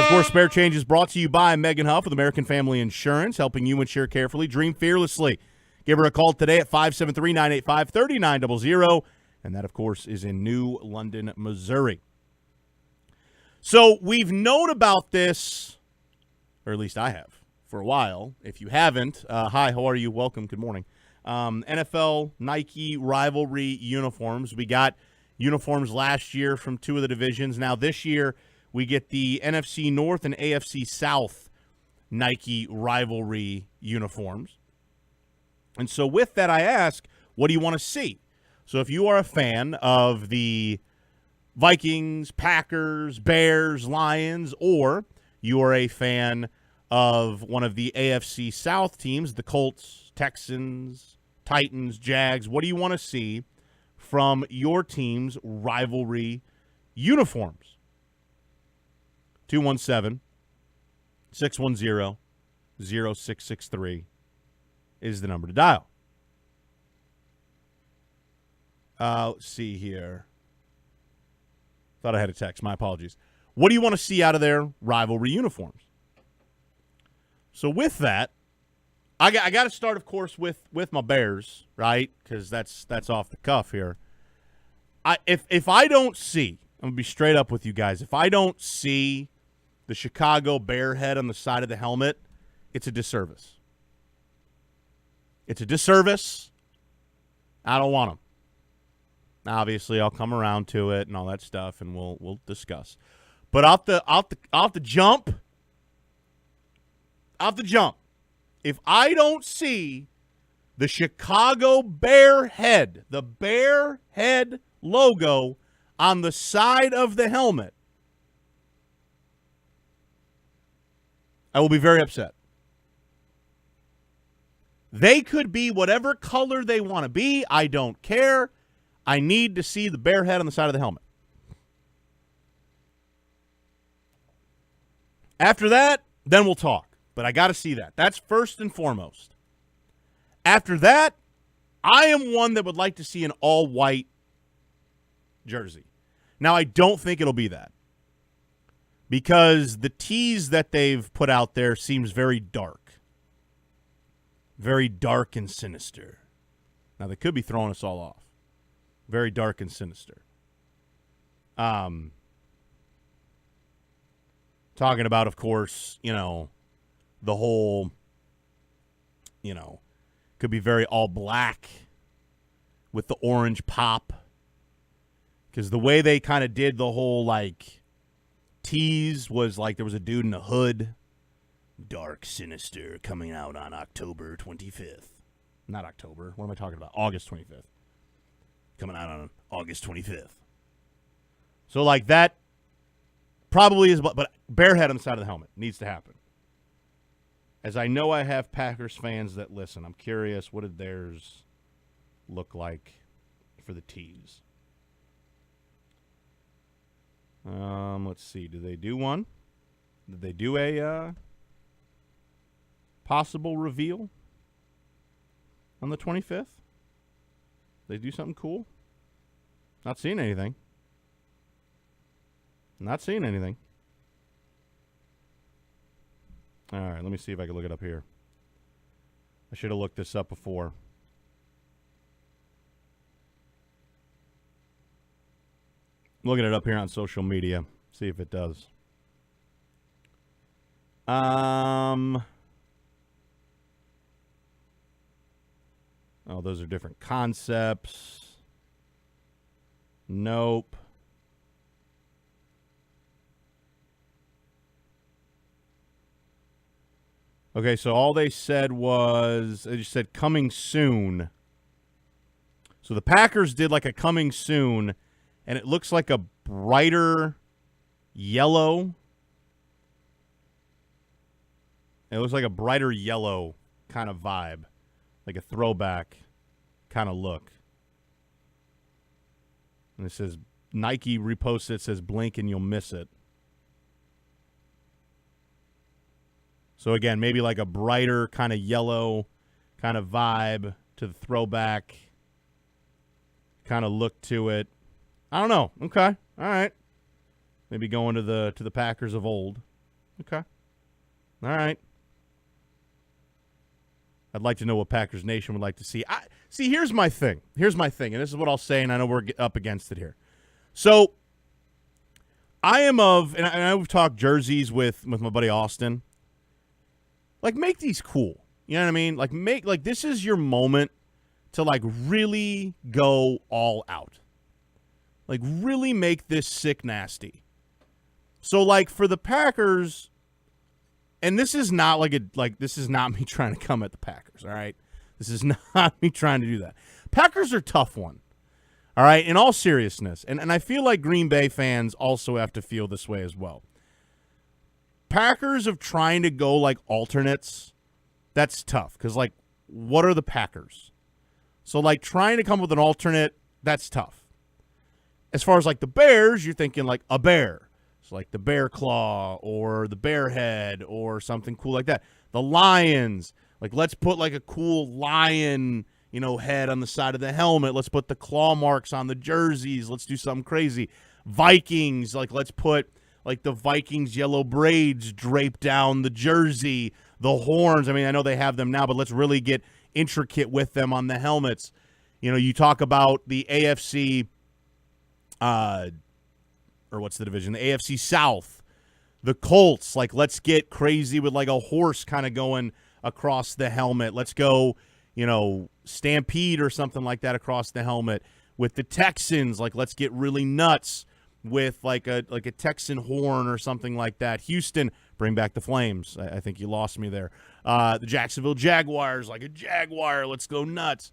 of course, Spare Change is brought to you by Megan Huff with American Family Insurance, helping you insure carefully, dream fearlessly. Give her a call today at 573-985-3900, and that, of course, is in New London, Missouri. So we've known about this, or at least I have, for a while. If you haven't, hi, how are you? Welcome, good morning. NFL Nike rivalry uniforms. We got uniforms last year from two of the divisions. Now this year we get the NFC North and AFC South Nike rivalry uniforms. And so with that, I ask, what do you want to see? So if you are a fan of the Vikings, Packers, Bears, Lions, or you are a fan of one of the AFC South teams, the Colts, Texans, Titans, Jags, what do you want to see from your team's rivalry uniforms? 217-610-0663 is the number to dial. Let's see here. Thought I had a text. My apologies. What do you want to see out of their rivalry uniforms? So with that, I got to start, of course, with my Bears, right? Because that's off the cuff here. If I don't see, I'm going to be straight up with you guys. If I don't see the Chicago Bear head on the side of the helmet, it's a disservice. It's a disservice. I don't want them. Obviously, I'll come around to it and all that stuff, and we'll discuss. But off the jump, if I don't see the Chicago Bear head, the Bear head logo on the side of the helmet, I will be very upset. They could be whatever color they want to be. I don't care. I need to see the Bear head on the side of the helmet. After that, then we'll talk. But I got to see that. That's first and foremost. After that, I am one that would like to see an all-white jersey. Now, I don't think it'll be that, because the tees that they've put out there seems very dark. Very dark and sinister. Now, they could be throwing us all off. Very dark and sinister. Talking about, of course, the whole, could be very all black with the orange pop. Because the way they kind of did the whole, tease was like there was a dude in a hood. Dark, sinister, coming out on October 25th. Not October. What am I talking about? August 25th. Coming out on August 25th. So, that probably is, but Bear head on the side of the helmet needs to happen. As I know I have Packers fans that listen, I'm curious, what did theirs look like for the tees? Let's see. Did they do one? Did they do a possible reveal on the 25th? They do something cool? Not seeing anything. Not seeing anything. All right, let me see if I can look it up here. I should have looked this up before. I'm looking it up here on social media. See if it does. Oh, those are different concepts. Nope. Okay, so all they said was, they just said coming soon. So the Packers did like a coming soon, and it looks like a brighter yellow. It looks like a brighter yellow kind of vibe, like a throwback kind of look. And it says, Nike reposted it, says blink and you'll miss it. So again, maybe like a brighter kind of yellow kind of vibe to the throwback kind of look to it. I don't know. Okay. All right. Maybe going to the Packers of old. Okay. All right. I'd like to know what Packers Nation would like to see. See, here's my thing. And this is what I'll say, and I know we're up against it here. So I am of, and I've talked jerseys with my buddy Austin. Like, make these cool. You know what I mean? Like, this is your moment to, like, really go all out. Like, really make this sick nasty. So, like, for the Packers, and this is not this is not me trying to come at the Packers, all right? This is not me trying to do that. Packers are a tough one, all right, in all seriousness. And I feel like Green Bay fans also have to feel this way as well. Packers of trying to go like alternates, that's tough because, like, what are the Packers? So, like, trying to come with an alternate, that's tough. As far as, like, the Bears, you're thinking, like, a bear. It's like the bear claw or the bear head or something cool like that. The Lions, like, let's put, like, a cool lion, head on the side of the helmet. Let's put the claw marks on the jerseys. Let's do something crazy. Vikings, like, let's put like the Vikings yellow braids draped down the jersey, the horns. I mean, I know they have them now, but let's really get intricate with them on the helmets. You talk about the AFC, or what's the division? The AFC South, the Colts. Like, let's get crazy with like a horse kind of going across the helmet. Let's go, Stampede or something like that across the helmet. With the Texans, like, let's get really nuts with like a Texan horn or something like that. Houston, bring back the Flames. I think you lost me there. The Jacksonville Jaguars, like a Jaguar. Let's go nuts.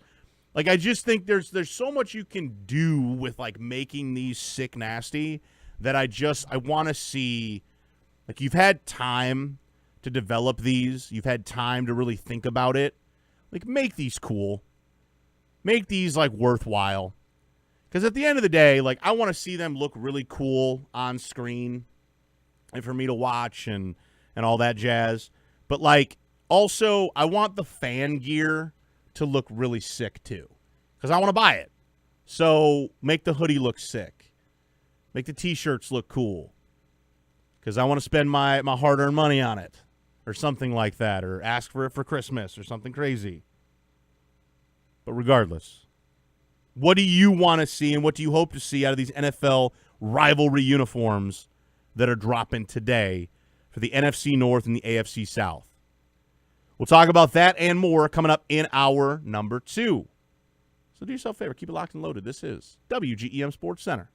Like, I just think there's so much you can do with like making these sick nasty that I want to see. Like, you've had time to develop these. You've had time to really think about it. Like, make these cool. Make these like worthwhile. Because at the end of the day, like, I want to see them look really cool on screen and for me to watch and all that jazz. But, like, also, I want the fan gear to look really sick, too. Because I want to buy it. So, make the hoodie look sick. Make the T-shirts look cool. Because I want to spend my hard-earned money on it. Or something like that. Or ask for it for Christmas or something crazy. But regardless, what do you want to see and what do you hope to see out of these NFL rivalry uniforms that are dropping today for the NFC North and the AFC South? We'll talk about that and more coming up in hour number 2. So do yourself a favor. Keep it locked and loaded. This is WGEM Sports Center.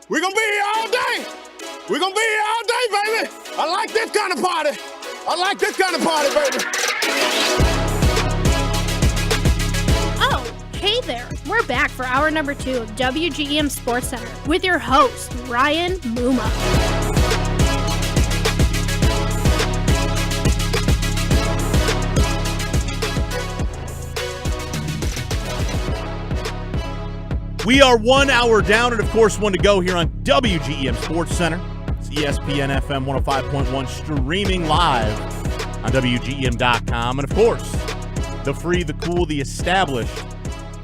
We're going to be here all day. We're going to be here all day, baby. I like this kind of party. I like this kind of party, baby. Oh, hey there. We're back for hour number 2 of WGEM SportsCenter with your host, Ryan Muma. We are 1 hour down and, of course, 1 to go here on WGEM SportsCenter. It's ESPN FM 105.1 streaming live on WGEM.com. And, of course, the free, the cool, the established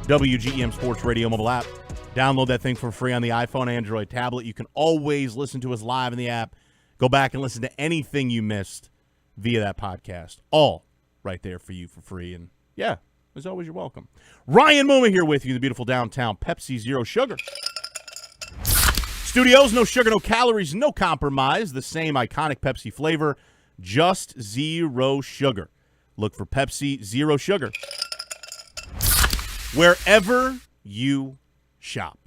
WGEM Sports Radio mobile app. Download that thing for free on the iPhone, Android, tablet. You can always listen to us live in the app. Go back and listen to anything you missed via that podcast. All right there for you for free. And, yeah. As always, you're welcome. Ryan Muma here with you in the beautiful downtown Pepsi Zero Sugar Studios. No sugar, no calories, no compromise. The same iconic Pepsi flavor, just zero sugar. Look for Pepsi Zero Sugar wherever you shop.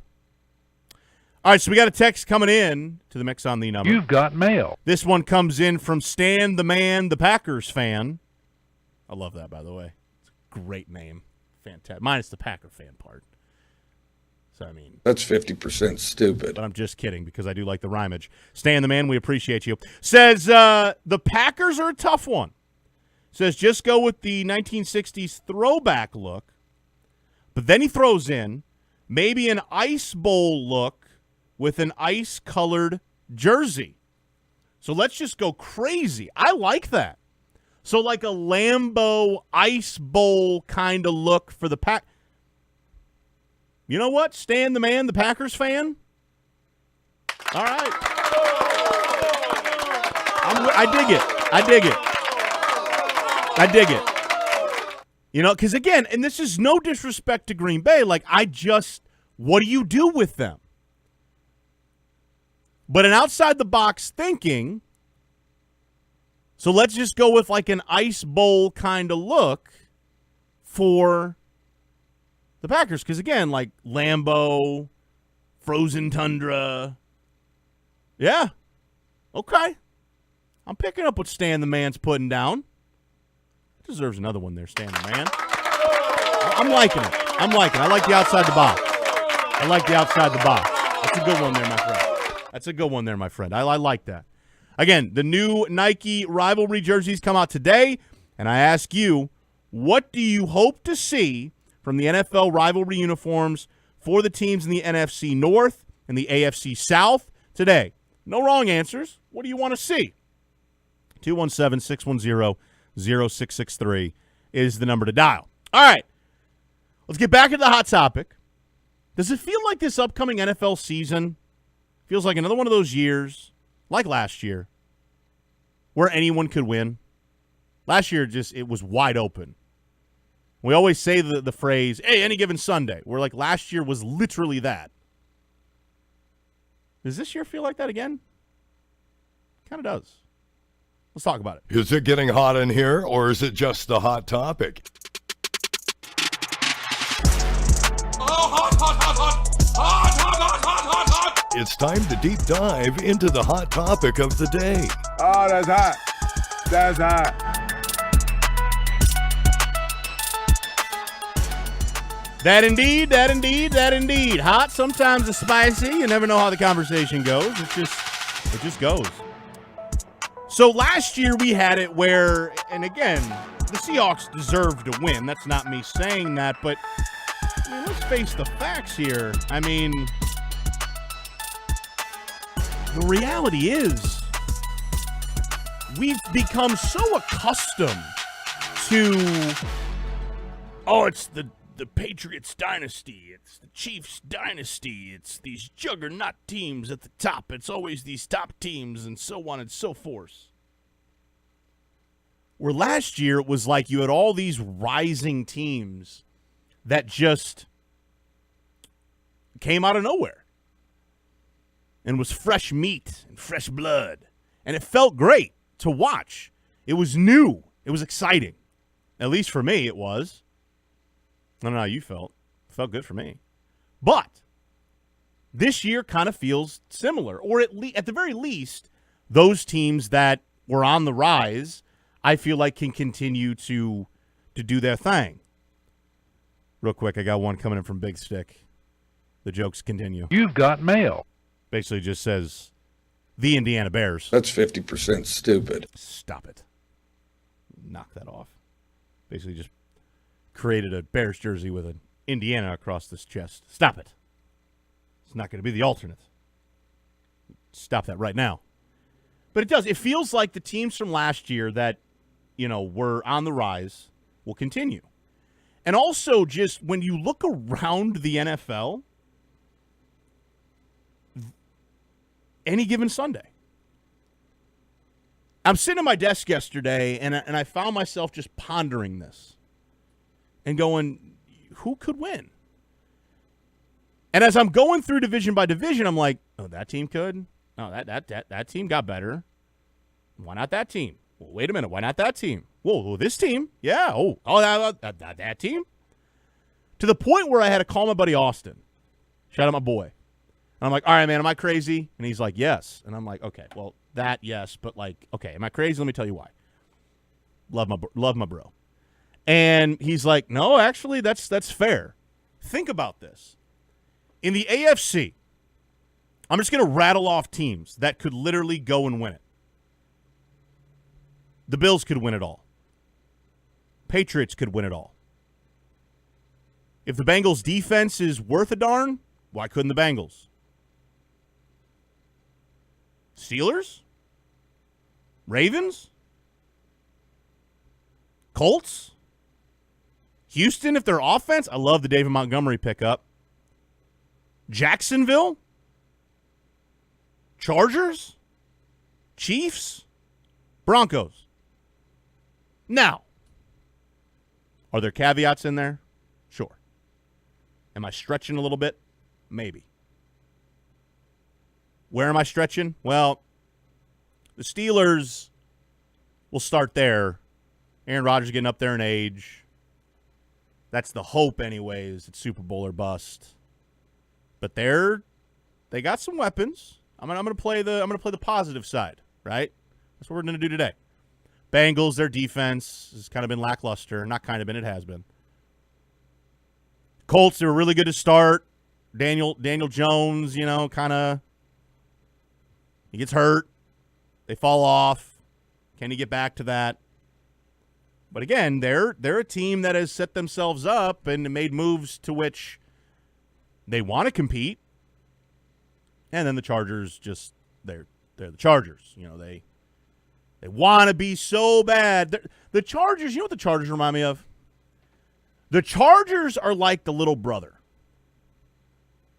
All right, so we got a text coming in to the mix on the number. You've got mail. This one comes in from Stan the Man, the Packers fan. I love that, by the way. Great name. Fantastic. Minus the Packer fan part. So, I mean. That's 50% stupid. But I'm just kidding because I do like the rhymage. Stan the Man, we appreciate you. Says, the Packers are a tough one. Says, just go with the 1960s throwback look. But then he throws in maybe an ice bowl look with an ice-colored jersey. So let's just go crazy. I like that. So like a Lambeau Ice Bowl kind of look for the Pack. You know what? Stan the Man, the Packers fan? All right. I dig it. I dig it. I dig it. You know, because again, and this is no disrespect to Green Bay, like what do you do with them? But an outside-the-box thinking, so let's just go with like an ice bowl kind of look for the Packers. Because, again, like Lambeau, frozen tundra. Yeah. Okay. I'm picking up what Stan the Man's putting down. Deserves another one there, Stan the Man. I'm liking it. I like the outside the box. I like the outside the box. That's a good one there, my friend. I like that. Again, the new Nike rivalry jerseys come out today, and I ask you, what do you hope to see from the NFL rivalry uniforms for the teams in the NFC North and the AFC South today? No wrong answers. What do you want to see? 217-610-0663 is the number to dial. All right, let's get back into the hot topic. Does it feel like this upcoming NFL season feels like another one of those years, like last year, where anyone could win? Last year, it was wide open. We always say the phrase, hey, any given Sunday. Where like last year was literally that. Does this year feel like that again? Kind of does. Let's talk about it. Is it getting hot in here, or is it just the hot topic? It's time to deep dive into the hot topic of the day. Oh, that's hot. That's hot. That indeed. Hot, sometimes it's spicy. You never know how the conversation goes. It just goes. So last year we had it where, and again, the Seahawks deserve to win. That's not me saying that, but I mean, let's face the facts here. I mean, the reality is we've become so accustomed to, it's the Patriots dynasty, it's the Chiefs dynasty, it's these juggernaut teams at the top, it's always these top teams, and so on and so forth. Where last year it was like you had all these rising teams that just came out of nowhere and was fresh meat and fresh blood, and it felt great to watch. It was new. It was exciting. At least for me, it was. I don't know how you felt. It felt good for me. But this year kind of feels similar. Or at the very least, those teams that were on the rise, I feel like can continue to do their thing. Real quick, I got one coming in from Big Stick. The jokes continue. You've got mail. Basically just says, the Indiana Bears. That's 50% stupid. Stop it. Knock that off. Basically just created a Bears jersey with an Indiana across this chest. Stop it. It's not going to be the alternate. Stop that right now. But it does. It feels like the teams from last year that, were on the rise will continue. And also just when you look around the NFL, any given Sunday. I'm sitting at my desk yesterday, and I found myself just pondering this and going, who could win? And as I'm going through division by division, I'm like, oh, that team could? Oh, that team got better. Why not that team? Well, wait a minute. Why not that team? Whoa, this team? Yeah. Oh, that team? To the point where I had to call my buddy Austin. Shout out my boy. And I'm like, all right, man, am I crazy? And he's like, yes. And I'm like, okay, well, that, yes. But, okay, am I crazy? Let me tell you why. Love my bro. And he's like, no, actually, that's fair. Think about this. In the AFC, I'm just going to rattle off teams that could literally go and win it. The Bills could win it all. Patriots could win it all. If the Bengals' defense is worth a darn, why couldn't the Bengals? Steelers? Ravens? Colts? Houston, if their offense, I love the David Montgomery pickup. Jacksonville? Chargers? Chiefs? Broncos? Now, are there caveats in there? Sure. Am I stretching a little bit? Maybe. Where am I stretching? Well, the Steelers will start there. Aaron Rodgers getting up there in age. That's the hope anyways. It's Super Bowl or bust. But they got some weapons. I'm gonna play the positive side, right? That's what we're gonna do today. Bengals, their defense has kind of been lackluster. Not kind of been, it has been. Colts, they were really good to start. Daniel Jones, kind of, he gets hurt. They fall off. Can he get back to that? But again, they're a team that has set themselves up and made moves to which they want to compete. And then the Chargers they're the Chargers. They want to be so bad. The Chargers, you know what the Chargers remind me of? The Chargers are like the little brother,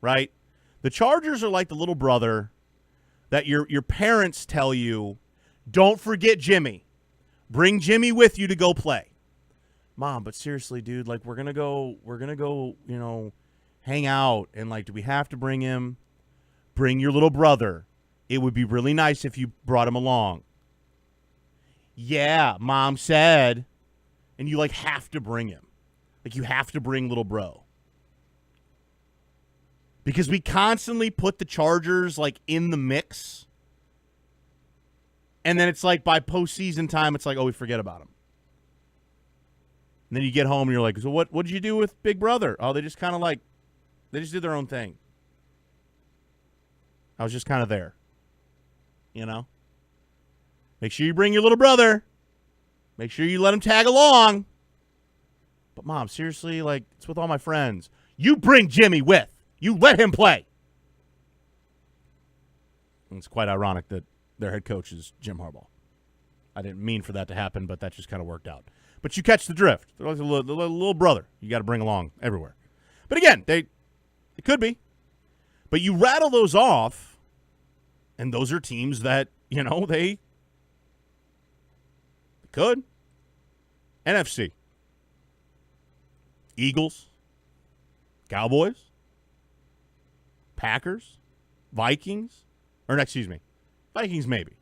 right? The Chargers are like the little brother that your parents tell you, don't forget Jimmy. Bring Jimmy with you to go play. Mom, but seriously, dude, we're going to go, hang out. And, do we have to bring him? Bring your little brother. It would be really nice if you brought him along. Yeah, Mom said. And you, have to bring him. You have to bring little bro. Because we constantly put the Chargers, in the mix. And then it's by postseason time, it's oh, we forget about them. And then you get home and you're like, so what did you do with Big Brother? Oh, they just kind of they just did their own thing. I was just kind of there. Make sure you bring your little brother. Make sure you let him tag along. But, Mom, seriously, it's with all my friends. You bring Jimmy with. You let him play. And it's quite ironic that their head coach is Jim Harbaugh. I didn't mean for that to happen, but that just kind of worked out. But you catch the drift. They're like a little brother you got to bring along everywhere. But again, it could be. But you rattle those off, and those are teams that, they could. NFC. Eagles. Cowboys. Packers. Vikings. Vikings maybe.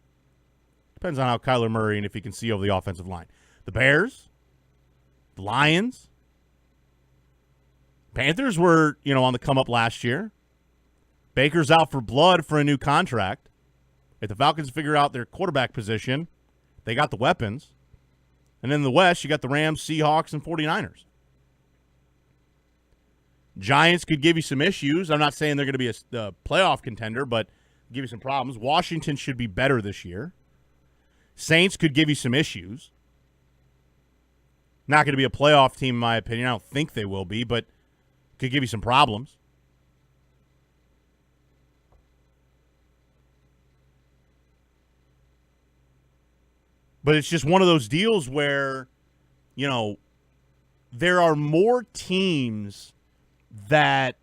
Depends on how Kyler Murray and if he can see over the offensive line. The Bears. The Lions. Panthers were, on the come up last year. Baker's out for blood for a new contract. If the Falcons figure out their quarterback position, they got the weapons. And in the West, you got the Rams, Seahawks, and 49ers. Giants could give you some issues. I'm not saying they're going to be a playoff contender, but give you some problems. Washington should be better this year. Saints could give you some issues. Not going to be a playoff team, in my opinion. I don't think they will be, but could give you some problems. But it's just one of those deals where, there are more teams that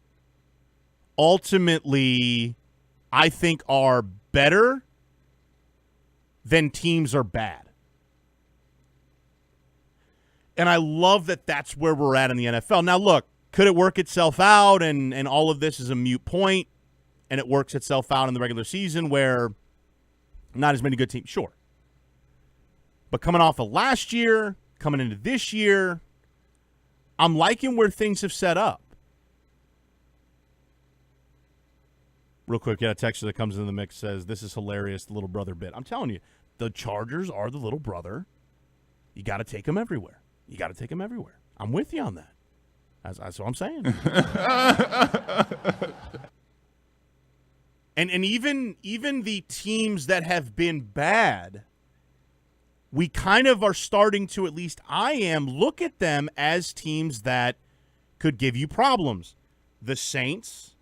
ultimately I think are better than teams are bad. And I love that that's where we're at in the NFL. Now, look, could it work itself out and all of this is a moot point and it works itself out in the regular season where not as many good teams? Sure. But coming off of last year, coming into this year, I'm liking where things have set up. Real quick, a texter that comes into the mix says, this is hilarious, the little brother bit. I'm telling you, the Chargers are the little brother. You got to take them everywhere. You got to take them everywhere. I'm with you on that. That's what I'm saying. and even the teams that have been bad, we kind of are starting to, at least I am, look at them as teams that could give you problems. The Saints,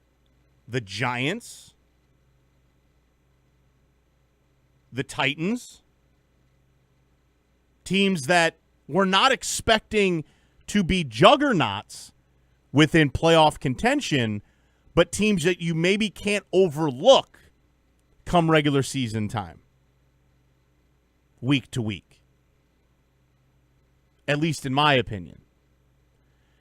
the Giants, the Titans, teams that we're not expecting to be juggernauts within playoff contention, but teams that you maybe can't overlook come regular season time, week to week, at least in my opinion.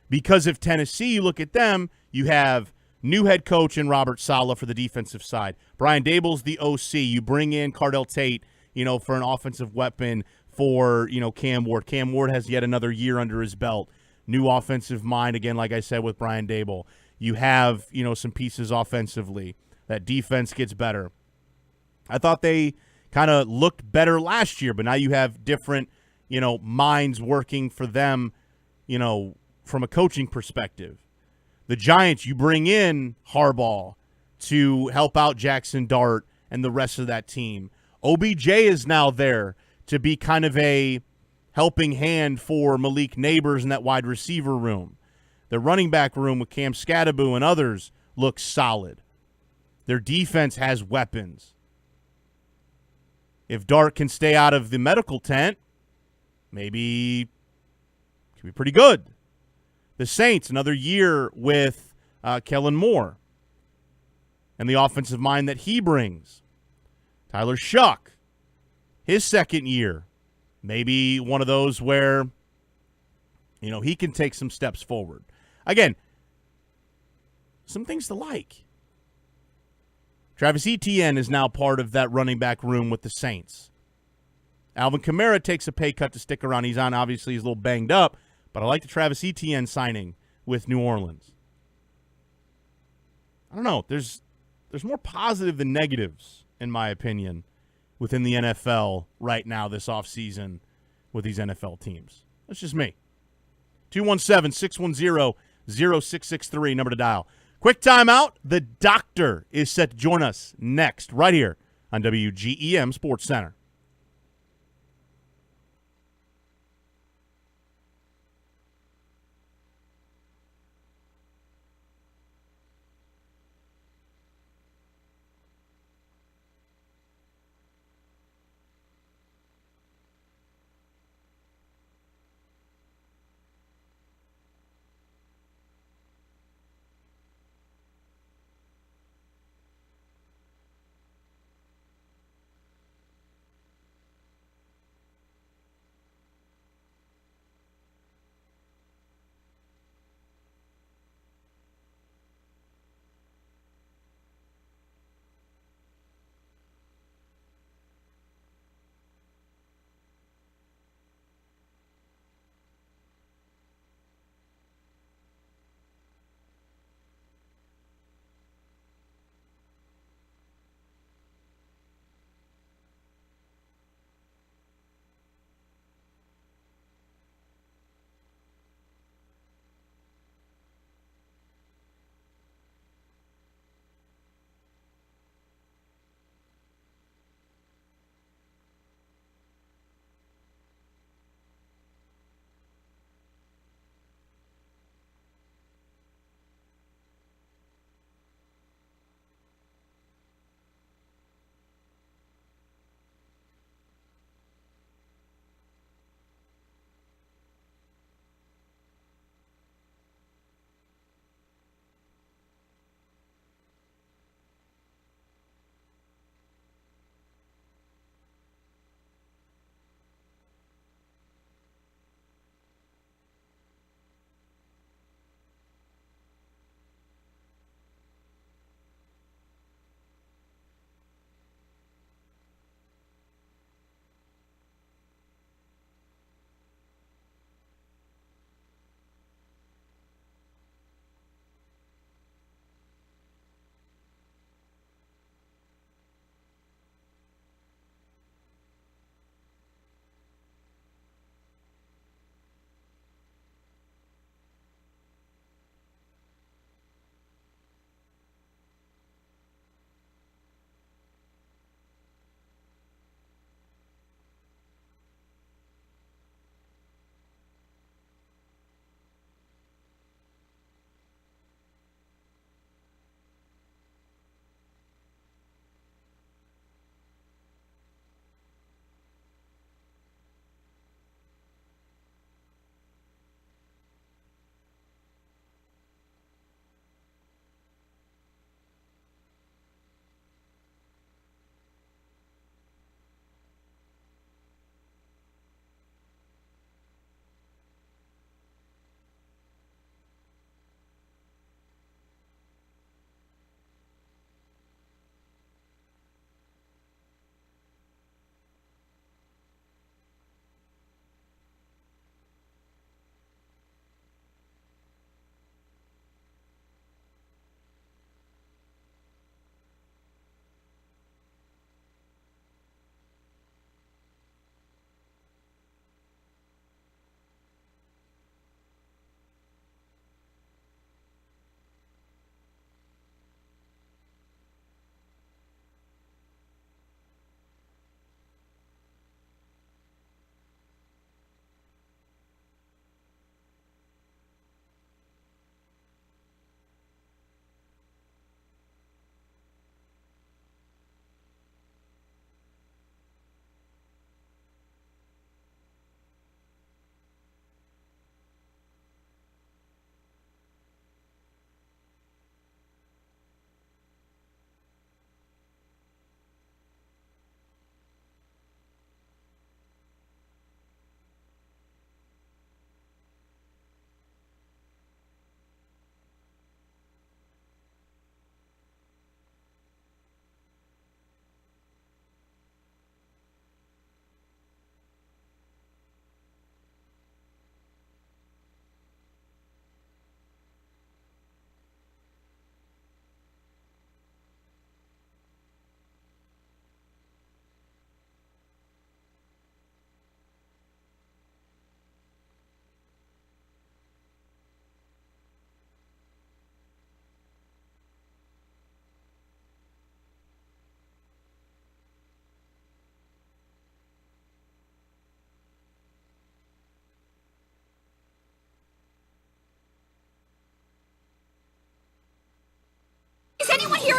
Because if Tennessee, you look at them, you have new head coach in Robert Saleh for the defensive side. Brian Daboll's the OC. You bring in Cardell Tate, for an offensive weapon for, Cam Ward. Cam Ward has yet another year under his belt. New offensive mind, again, like I said, with Brian Daboll. You have, some pieces offensively. That defense gets better. I thought they kind of looked better last year, but now you have different, minds working for them, from a coaching perspective. The Giants, you bring in Harbaugh to help out Jackson Dart and the rest of that team. OBJ is now there to be kind of a helping hand for Malik Neighbors in that wide receiver room. The running back room with Cam Scatterbo and others looks solid. Their defense has weapons. If Dart can stay out of the medical tent, maybe it could be pretty good. The Saints, another year with Kellen Moore and the offensive mind that he brings. Tyler Shuck, his second year, maybe one of those where, he can take some steps forward. Again, some things to like. Travis Etienne is now part of that running back room with the Saints. Alvin Kamara takes a pay cut to stick around. He's on, obviously, he's a little banged up, but I like the Travis Etienne signing with New Orleans. I don't know. There's more positive than negatives, in my opinion, within the NFL right now this offseason with these NFL teams. That's just me. 217-610-0663, number to dial. Quick timeout. The doctor is set to join us next, right here on WGEM SportsCenter.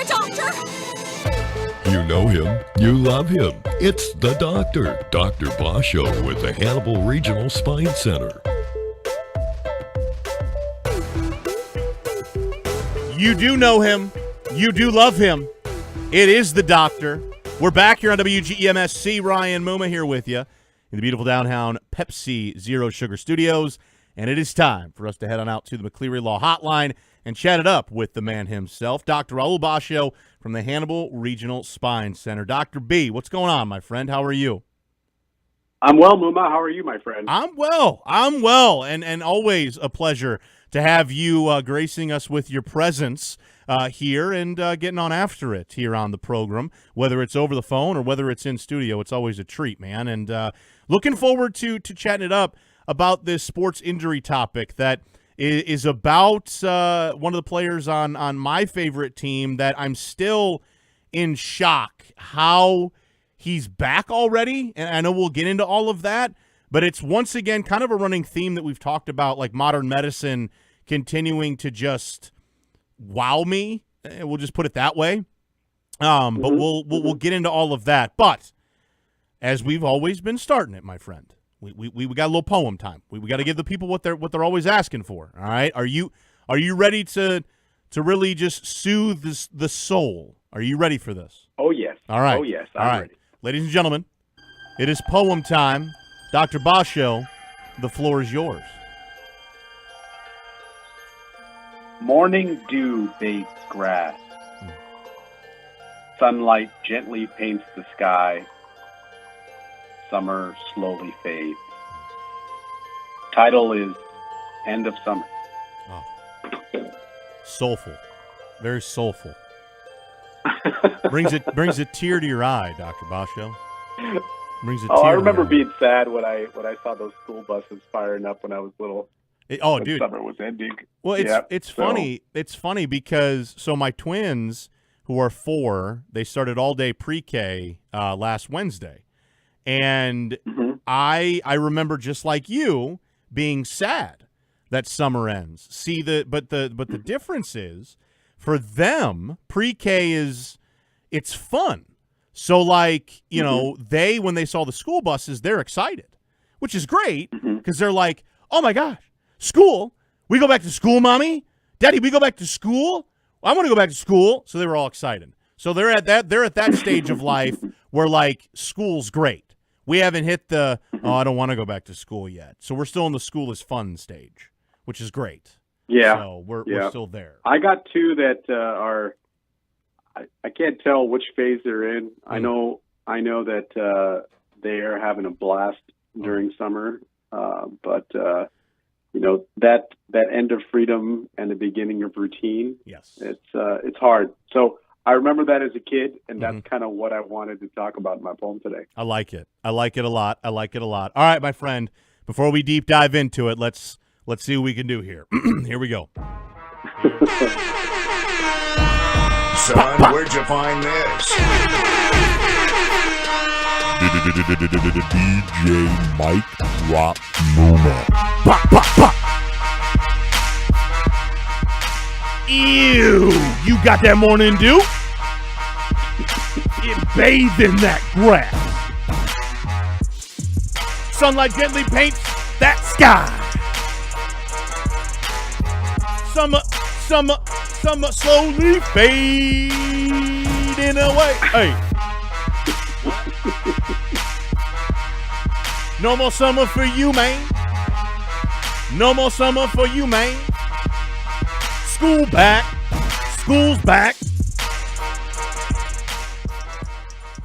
the doctor? You know him, you love him. It's the doctor, Dr. Basho with the Hannibal Regional Spine Center. You do know him. You do love him. It is the doctor. We're back here on WGEMSC. Ryan Muma here with you in the beautiful downtown Pepsi Zero Sugar Studios. And it is time for us to head on out to the McCleary Law Hotline and chat it up with the man himself, Dr. Raul Basho from the Hannibal Regional Spine Center. Dr. B, what's going on, my friend? How are you? I'm well, Muma. How are you, my friend? I'm well. And always a pleasure to have you gracing us with your presence here and getting on after it here on the program, whether it's over the phone or whether it's in studio. It's always a treat, man. And looking forward to chatting it up about this sports injury topic that is about one of the players on my favorite team that I'm still in shock how he's back already. And I know we'll get into all of that, but it's once again kind of a running theme that we've talked about, like modern medicine continuing to just wow me. We'll just put it that way. But we'll get into all of that. But as we've always been starting it, my friend, we got a little poem time. We got to give the people what they're always asking for. All right, are you ready to really just soothe the soul? Are you ready for this? Oh yes. All right. Oh yes. I'm ready. Ladies and gentlemen, it is poem time. Dr. Basho, the floor is yours. Morning dew bathes grass. Sunlight gently paints the sky. Summer slowly fades. Title is End of Summer. Oh. Soulful. Very soulful. brings a tear to your eye, Dr. Basho. Brings a tear. I remember being sad when I saw those school buses firing up when I was little. Dude, summer was ending. Well, it's funny. It's funny because my twins, who are 4, they started all day pre-K last Wednesday, and I remember just like you being sad that summer ends. But the difference is for them pre-K it's fun. So like they when they saw the school buses they're excited, which is great because they're like, oh my gosh. School? We go back to school, Mommy? Daddy, we go back to school? I want to go back to school. So they were all excited. So they're at that stage of life where like school's great. We haven't hit the I don't want to go back to school yet. So we're still in the school is fun stage, which is great. Yeah. So we're still there. I got 2 that are I can't tell which phase they're in. I know that they are having a blast during summer, but that end of freedom and the beginning of routine. Yes, it's hard. So I remember that as a kid, and that's kind of what I wanted to talk about in my poem today. I like it. I like it a lot. All right, my friend. Before we deep dive into it, let's see what we can do here. Here we go. Son, where'd you find this? DJ Mike Drop Muma. Pop, pop, pop. Ew, you got that morning dew? It bathed in that grass. Sunlight gently paints that sky. Summer slowly fading away. Hey. No more summer for you, man. No more summer for you, man. School's back.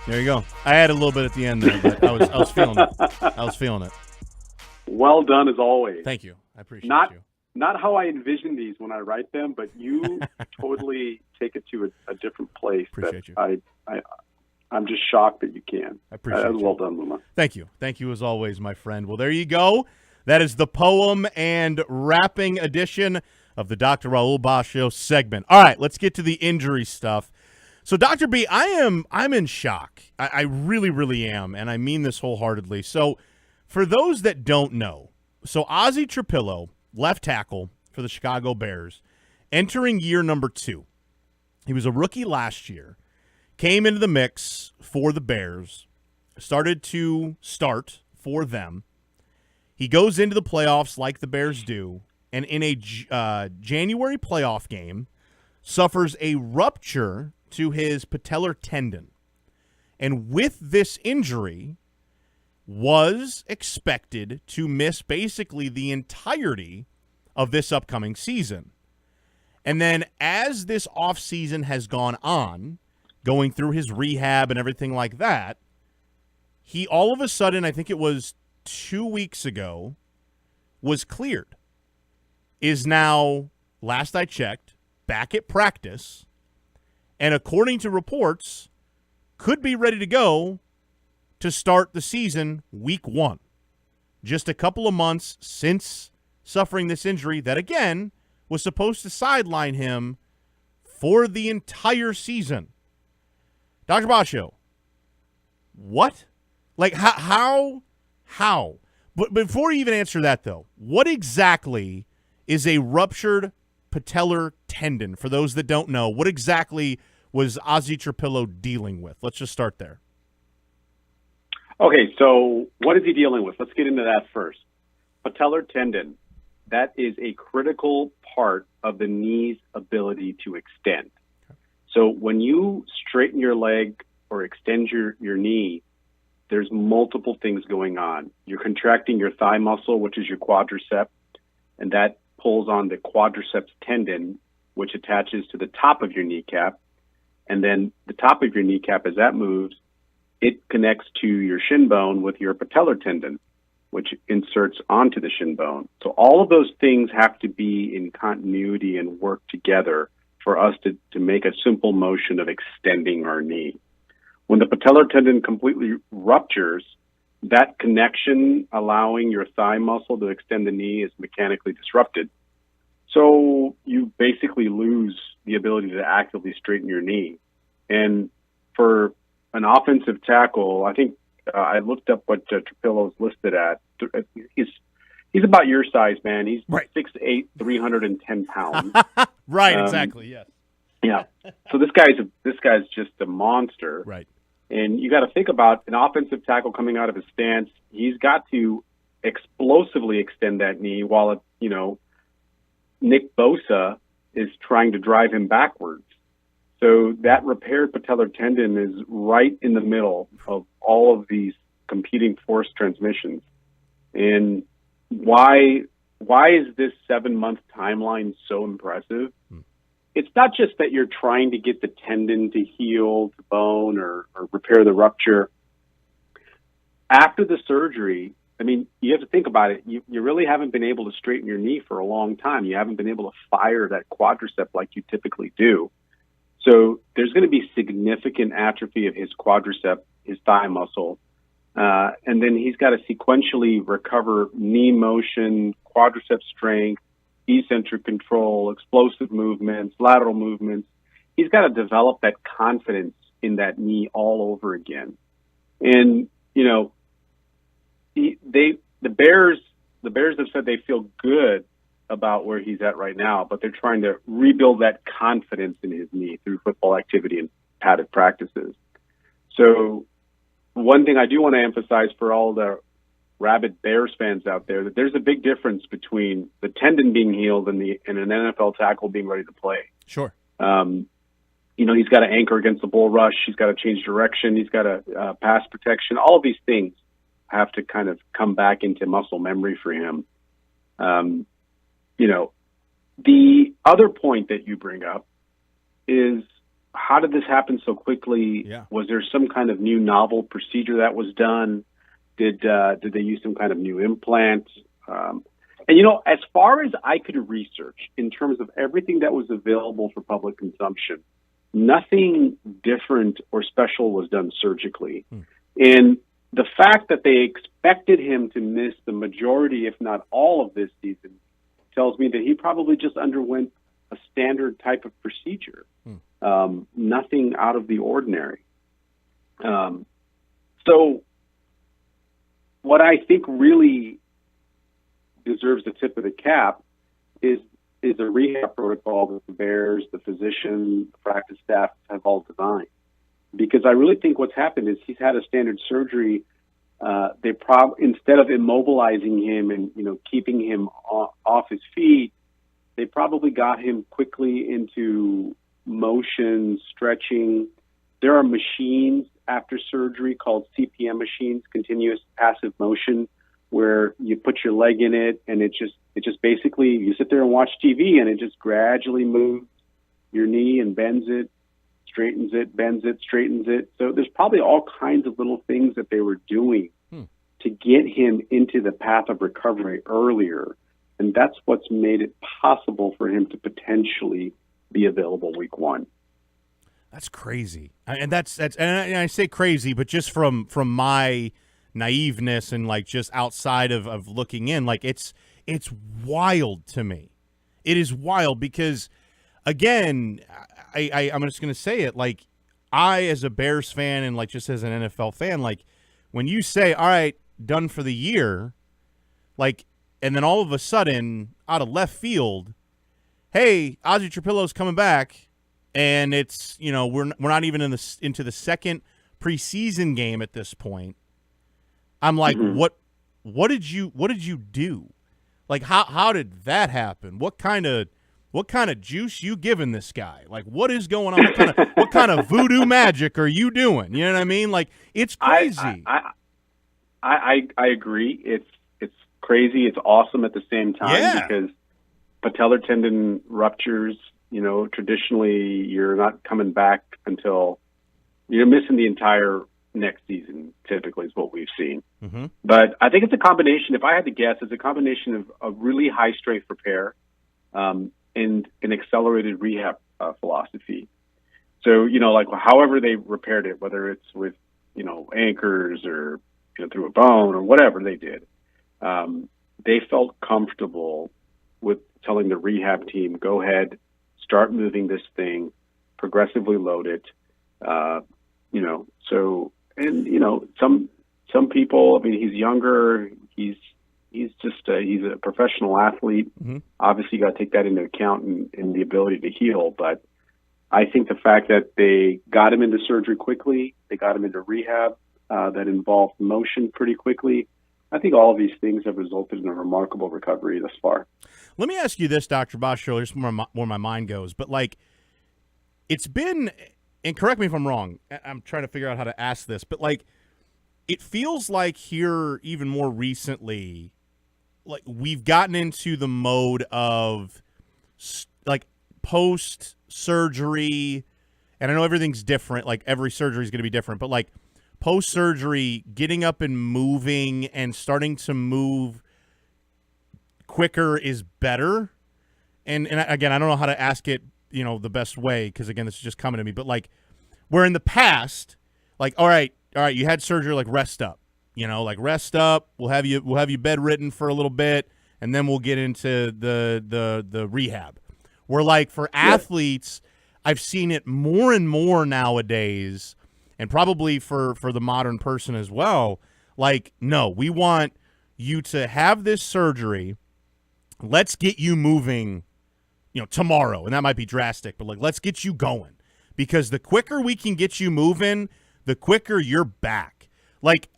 There you go. I had a little bit at the end there, but I was feeling it. Well done as always. Thank you. I appreciate you. Not how I envision these when I write them, but you totally take it to a different place. Appreciate you. I'm just shocked that you can. I appreciate it. Well done, Luma. Thank you. Thank you as always, my friend. Well, there you go. That is the poem and rapping edition of the Dr. Raul Basho segment. All right, let's get to the injury stuff. So, Dr. B, I'm in shock. I really, really am, and I mean this wholeheartedly. So, for those that don't know, Ozzie Trapillo, left tackle for the Chicago Bears, entering year number 2. He was a rookie last year, came into the mix for the Bears, started to start for them. He goes into the playoffs like the Bears do, and in a January playoff game, suffers a rupture to his patellar tendon. And with this injury, was expected to miss basically the entirety of this upcoming season. And then as this offseason has gone on, going through his rehab and everything like that, he all of a sudden, I think it was 2 weeks ago, was cleared. Is now, last I checked, back at practice, and according to reports, could be ready to go to start the season week 1. Just a couple of months since suffering this injury that, again, was supposed to sideline him for the entire season. Dr. Basho, what? Like, how? But before you even answer that, though, what exactly is a ruptured patellar tendon? For those that don't know, what exactly was Ozzie Trapillo dealing with? Let's just start there. Okay, so what is he dealing with? Let's get into that first. Patellar tendon, that is a critical part of the knee's ability to extend. So when you straighten your leg or extend your knee, there's multiple things going on. You're contracting your thigh muscle, which is your quadricep, and that pulls on the quadriceps tendon, which attaches to the top of your kneecap. And then the top of your kneecap, as that moves, it connects to your shin bone with your patellar tendon, which inserts onto the shin bone. So all of those things have to be in continuity and work together for us to make a simple motion of extending our knee. When the patellar tendon completely ruptures, that connection allowing your thigh muscle to extend the knee is mechanically disrupted. So you basically lose the ability to actively straighten your knee. And for an offensive tackle, I think I looked up what Trapillo's listed at. He's about your size, man. He's right. 6'8", 310 pounds. Right, exactly, yes. Yeah. So this guy's just a monster. Right. And you got to think about an offensive tackle coming out of his stance. He's got to explosively extend that knee while, Nick Bosa is trying to drive him backwards. So that repaired patellar tendon is right in the middle of all of these competing force transmissions. And why is this 7-month timeline so impressive? It's not just that you're trying to get the tendon to heal the bone or repair the rupture. After the surgery, I mean, you have to think about it. You really haven't been able to straighten your knee for a long time. You haven't been able to fire that quadricep like you typically do. So there's going to be significant atrophy of his quadricep, his thigh muscle. And then he's got to sequentially recover knee motion, quadricep strength, eccentric control, explosive movements, lateral movements. He's got to develop that confidence in that knee all over again. And, the Bears have said they feel good about where he's at right now, but they're trying to rebuild that confidence in his knee through football activity and padded practices. So one thing I do want to emphasize for all the rabid Bears fans out there, that there's a big difference between the tendon being healed and an NFL tackle being ready to play. Sure. He's got to anchor against the bull rush. He's got to change direction. He's got to pass protection. All of these things have to kind of come back into muscle memory for him. The other point that you bring up is, how did this happen so quickly? Yeah. Was there some kind of new novel procedure that was done? Did they use some kind of new implant? As far as I could research in terms of everything that was available for public consumption, nothing different or special was done surgically. And the fact that they expected him to miss the majority, if not all of this season, tells me that he probably just underwent a standard type of procedure. Nothing out of the ordinary. So what I think really deserves the tip of the cap is is a rehab protocol that the Bears, the physician, the practice staff have all designed. Because I really think what's happened is he's had a standard surgery. They instead of immobilizing him and keeping him off his feet, they probably got him quickly into motion, stretching. There are machines after surgery called CPM machines, continuous passive motion, where you put your leg in it and it just basically, you sit there and watch TV and it just gradually moves your knee and bends it, straightens it, bends it, straightens it. So there's probably all kinds of little things that they were doing to get him into the path of recovery earlier. And that's what's made it possible for him to potentially be available week 1. That's crazy. And that's and I say crazy, but just from my naiveness and like just outside of looking in, like it's wild to me. It is wild because, again, I'm just going to say it, like, I as a Bears fan and like just as an NFL fan, like when you say, all right, done for the year, like, and then all of a sudden out of left field, hey, Ozzie Trapillo's coming back, and it's, we're not even into the second preseason game at this point. I'm like, what did you do? Like, how did that happen? What kind of juice you giving this guy? Like, what is going on? What kind of voodoo magic are you doing? You know what I mean? Like, it's crazy. I agree. It's crazy. It's awesome at the same time because patellar tendon ruptures, traditionally you're not coming back until you're missing the entire next season, typically is what we've seen. Mm-hmm. But I think it's a combination, if I had to guess, it's a combination of a really high strength repair and an accelerated rehab philosophy. So, like however they repaired it, whether it's with, anchors or through a bone or whatever they did, they felt comfortable with telling the rehab team, go ahead, start moving this thing, progressively load it. Some people, I mean, he's younger, he's a professional athlete. Mm-hmm. Obviously you got to take that into account in the ability to heal. But I think the fact that they got him into surgery quickly, they got him into rehab that involved motion pretty quickly, I think all of these things have resulted in a remarkable recovery thus far. Let me ask you this, Dr. Basho, here's where my mind goes. But, like, it's been, and correct me if I'm wrong, I'm trying to figure out how to ask this, but, like, it feels like here even more recently, like, we've gotten into the mode of, like, post-surgery, and I know everything's different, like, every surgery is going to be different, but, like, post-surgery, getting up and moving and starting to move quicker is better. And again, I don't know how to ask it, the best way, because, again, this is just coming to me. But, like, where in the past, like, all right, you had surgery, like, rest up. Rest up. We'll have you bedridden for a little bit, and then we'll get into the rehab. Where, like, for athletes, I've seen it more and more nowadays, and probably for the modern person as well, like, no, we want you to have this surgery. Let's get you moving, tomorrow. And that might be drastic, but, like, let's get you going. Because the quicker we can get you moving, the quicker you're back. Like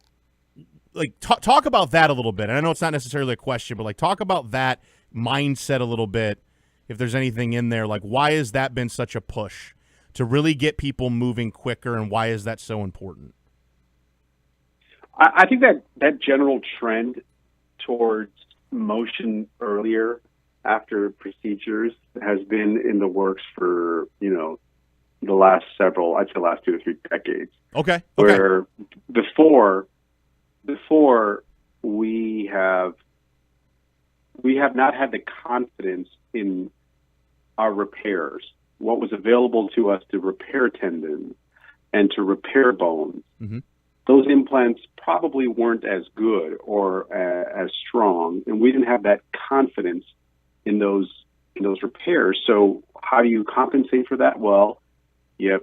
talk about that a little bit. And I know it's not necessarily a question, but, like, talk about that mindset a little bit, if there's anything in there. Like, why has that been such a push to really get people moving quicker, and why is that so important? I think that general trend towards motion earlier after procedures has been in the works for, the last 2 to 3 decades. Okay. Where before we have not had the confidence in our repairs, what was available to us to repair tendons and to repair bones. Mm-hmm. Those implants probably weren't as good or as strong, and we didn't have that confidence in those repairs. So how do you compensate for that? Well, you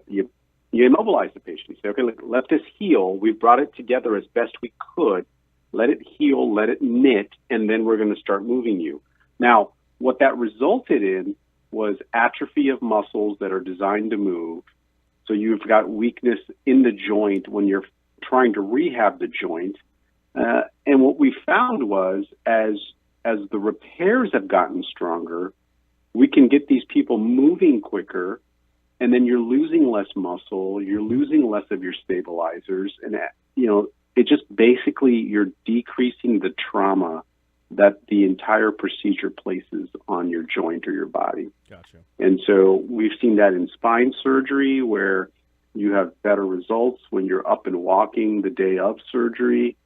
immobilize the patient. You say, okay, let this heal. We've brought it together as best we could. Let it heal, let it knit, and then we're going to start moving you. Now, what that resulted in was atrophy of muscles that are designed to move. So you've got weakness in the joint when you're trying to rehab the joint. And what we found was as the repairs have gotten stronger, we can get these people moving quicker, and then you're losing less muscle, you're losing less of your stabilizers, and it just basically you're decreasing the trauma that the entire procedure places on your joint or your body. Gotcha. And so we've seen that in spine surgery where you have better results when you're up and walking the day of surgery.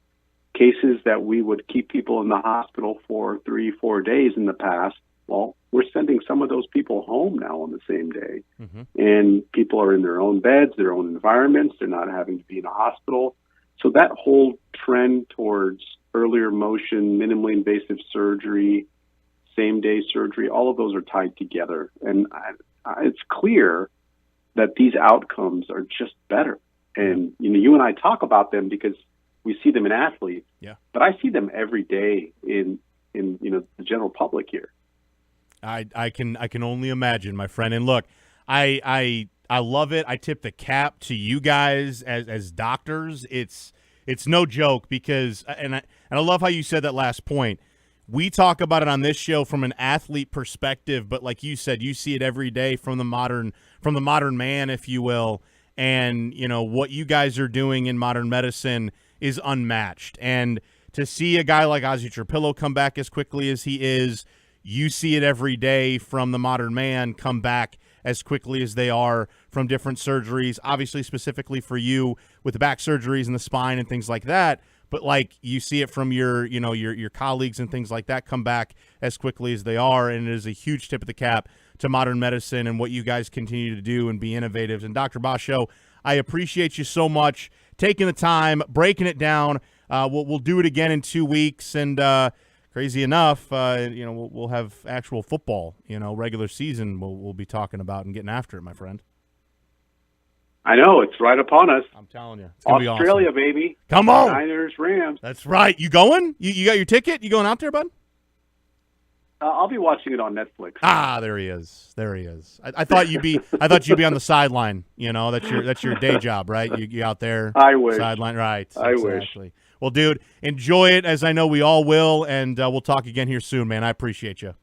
Cases that we would keep people in the hospital for 3-4 days in the past, well, we're sending some of those people home now on the same day. Mm-hmm. And people are in their own beds, their own environments. They're not having to be in a hospital. So that whole trend towards earlier motion, minimally invasive surgery, same-day surgery, all of those are tied together. And it's clear that these outcomes are just better. And, you and I talk about them because we see them in athletes, but I see them every day in the general public here. I can only imagine, my friend. And look, I love it. I tip the cap to you guys as doctors. It's no joke because and I love how you said that last point. We talk about it on this show from an athlete perspective, but like you said, you see it every day from the modern man, if you will. And what you guys are doing in modern medicine is unmatched. And to see a guy like Ozzy Trapillo come back as quickly as he is, you see it every day from the modern man come back as quickly as they are from different surgeries, obviously specifically for you with the back surgeries and the spine and things like that. But like you see it from your colleagues and things like that come back as quickly as they are. And it is a huge tip of the cap to modern medicine and what you guys continue to do and be innovative. And Dr. Basho, I appreciate you so much taking the time, breaking it down. We'll do it again in 2 weeks. And crazy enough, we'll have actual football, regular season we'll be talking about and getting after it, my friend. I know, it's right upon us. I'm telling you. It's going to be awesome. Australia, baby. Come on. Niners, Rams. That's right. You going? You got your ticket? You going out there, bud? I'll be watching it on Netflix. Ah, there he is. There he is. I thought you'd be on the sideline. That's your day job, right? You out there. I wish. Sideline, right. I exactly. wish. Well, dude, enjoy it, as I know we all will, and we'll talk again here soon, man. I appreciate you.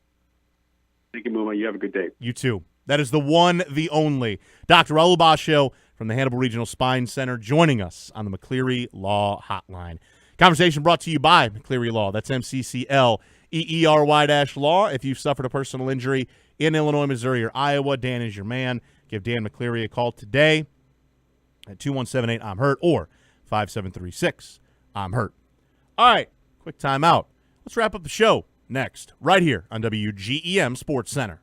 Thank you, Muma. You have a good day. You too. That is the one, the only, Dr. Raul Basho from the Hannibal Regional Spine Center, joining us on the McCleary Law Hotline. Conversation brought to you by McCleary Law. That's MCCLEERY-Law. If you've suffered a personal injury in Illinois, Missouri, or Iowa, Dan is your man. Give Dan McCleary a call today at 2178-I'm-HURT or 5736-I'm-HURT. All right, quick timeout. Let's wrap up the show next, right here on WGEM Sports Center.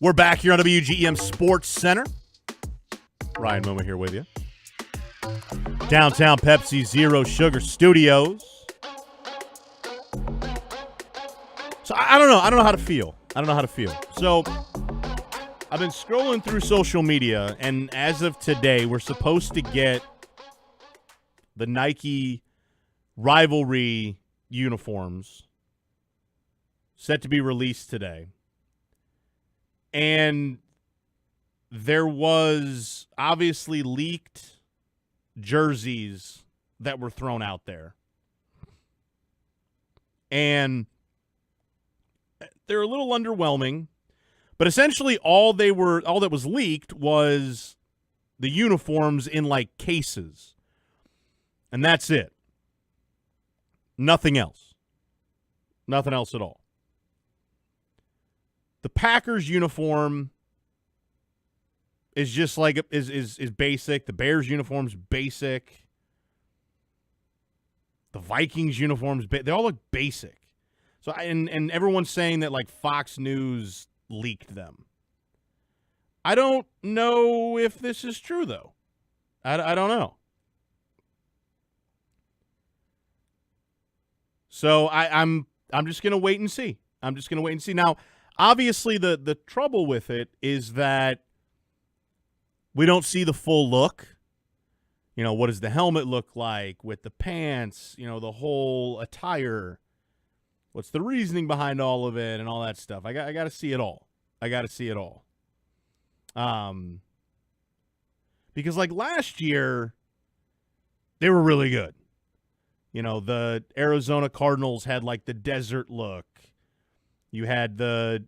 We're back here on WGEM Sports Center. Ryan Moma here with you. Downtown Pepsi Zero Sugar Studios. So I don't know. I don't know how to feel. So I've been scrolling through social media, and as of today, we're supposed to get the Nike rivalry uniforms set to be released today. And there was obviously leaked jerseys that were thrown out there. And they're a little underwhelming, but essentially all that was leaked was the uniforms in like cases. And that's it. Nothing else. Nothing else at all. The Packers uniform is just like is basic. The Bears uniform's basic. The Vikings uniforms, they all look basic. So and everyone's saying that like Fox News leaked them. I don't know if this is true though. I don't know. So I'm just gonna wait and see. Now, obviously, the trouble with it is that we don't see the full look. You know, what does the helmet look like with the pants, the whole attire? What's the reasoning behind all of it and all that stuff? I got to see it all. Because like last year, they were really good. The Arizona Cardinals had like the desert look. You had the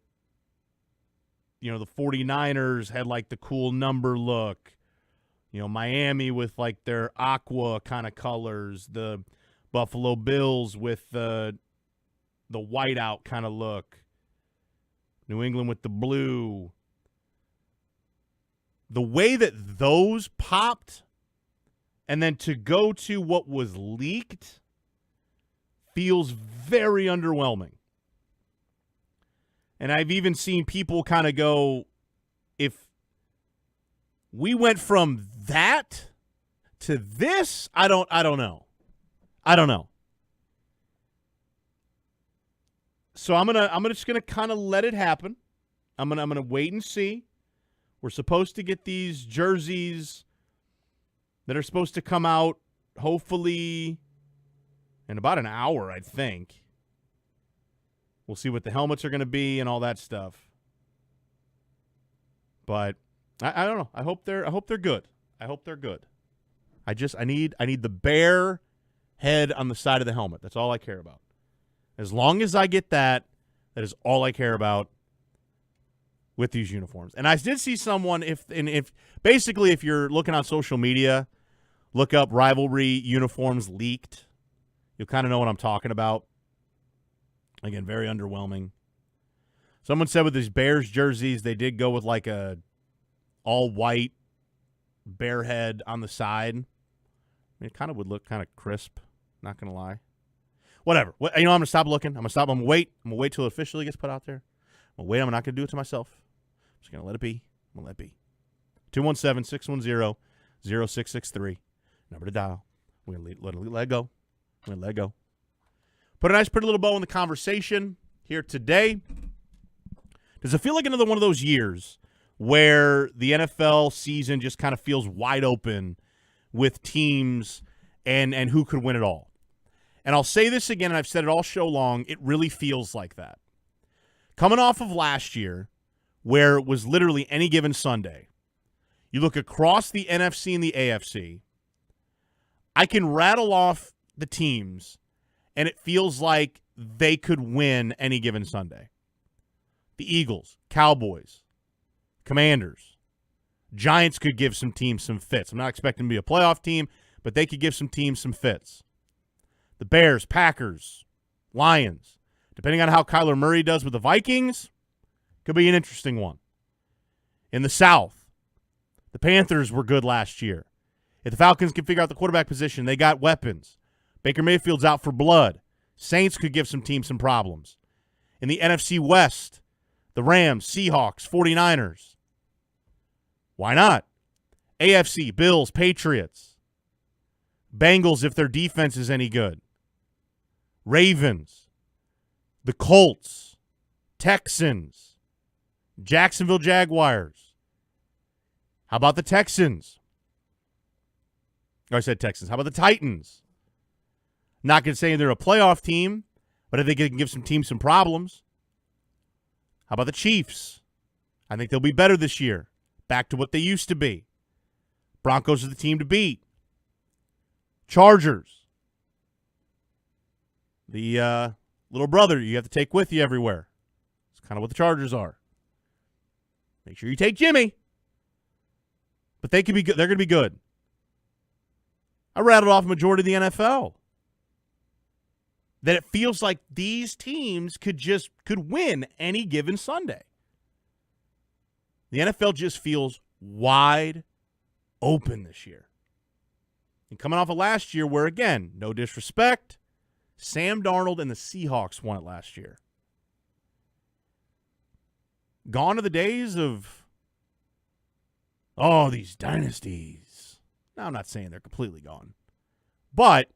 49ers had like the cool number look. Miami with like their aqua kind of colors. The Buffalo Bills with the whiteout kind of look. New England with the blue. The way that those popped, and then to go to what was leaked, feels very underwhelming. And I've even seen people kind of go, if we went from that to this, I don't know. So I'm just gonna kind of let it happen. I'm gonna wait and see. We're supposed to get these jerseys that are supposed to come out hopefully in about an hour, I think. We'll see what the helmets are going to be and all that stuff. But I don't know. I hope they're good. I need the bear head on the side of the helmet. That's all I care about. As long as I get that is all I care about with these uniforms. And I did see someone if you're looking on social media, look up rivalry uniforms leaked. You'll kind of know what I'm talking about. Again, very underwhelming. Someone said with these Bears jerseys, they did go with like a all-white bear head on the side. I mean, it kind of would look kind of crisp, not going to lie. Whatever. I'm going to stop looking. I'm going to wait. I'm going to wait till it officially gets put out there. I'm not going to do it to myself. I'm just going to let it be. 217-610-0663. Number to dial. We're going to let it go. Put a nice pretty little bow in the conversation here today. Does it feel like another one of those years where the NFL season just kind of feels wide open with teams and who could win it all? And I'll say this again, and I've said it all show long, it really feels like that. Coming off of last year, where it was literally any given Sunday, you look across the NFC and the AFC, I can rattle off the teams, and it feels like they could win any given Sunday. The Eagles, Cowboys, Commanders, Giants could give some teams some fits. I'm not expecting them to be a playoff team, but they could give some teams some fits. The Bears, Packers, Lions, depending on how Kyler Murray does with the Vikings, could be an interesting one. In the South, the Panthers were good last year. If the Falcons can figure out the quarterback position, they got weapons. Baker Mayfield's out for blood. Saints could give some teams some problems. In the NFC West, The Rams, Seahawks, 49ers. Why not? AFC, Bills, Patriots. Bengals if their defense is any good. Ravens. The Colts. Texans. Jacksonville Jaguars. How about the Texans? Oh, I said Texans. How about the Titans? Not going to say they're a playoff team, but I think they can give some teams some problems. How about the Chiefs? I think they'll be better this year. Back to what they used to be. Broncos are the team to beat. Chargers. The little brother you have to take with you everywhere. It's kind of what the Chargers are. Make sure you take Jimmy. But they could be good. They're going to be good. I rattled off a majority of the NFL. That it feels like these teams could win any given Sunday. The NFL just feels wide open this year. And coming off of last year where, again, no disrespect, Sam Darnold and the Seahawks won it last year. Gone are the days of, these dynasties. Now, I'm not saying they're completely gone. But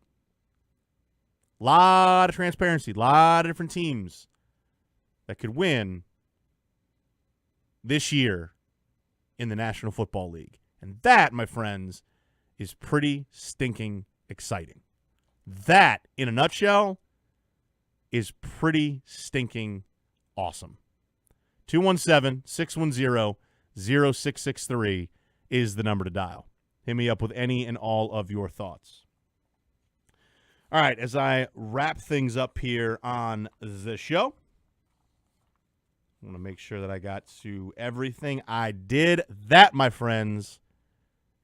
a lot of transparency, a lot of different teams that could win this year in the National Football League. And that, my friends, is pretty stinking exciting. That, in a nutshell, is pretty stinking awesome. 217-610-0663 is the number to dial. Hit me up with any and all of your thoughts. All right, as I wrap things up here on the show, I want to make sure that I got to everything I did. That, my friends,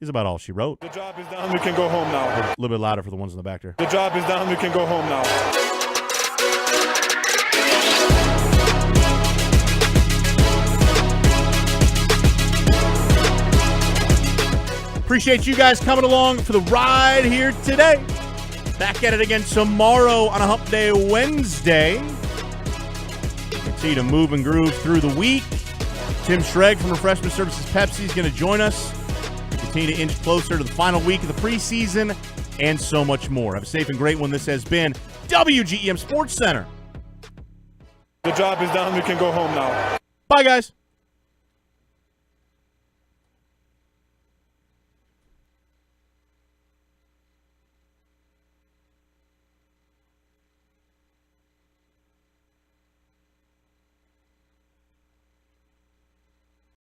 is about all she wrote. The job is done. We can go home now. A little bit louder for the ones in the back there. The job is done. We can go home now. Appreciate you guys coming along for the ride here today. Back at it again tomorrow on a Hump Day Wednesday. Continue to move and groove through the week. Tim Schreg from Refreshment Services Pepsi is going to join us. Continue to inch closer to the final week of the preseason and so much more. Have a safe and great one. This has been WGEM Sports Center. The job is done. We can go home now. Bye, guys.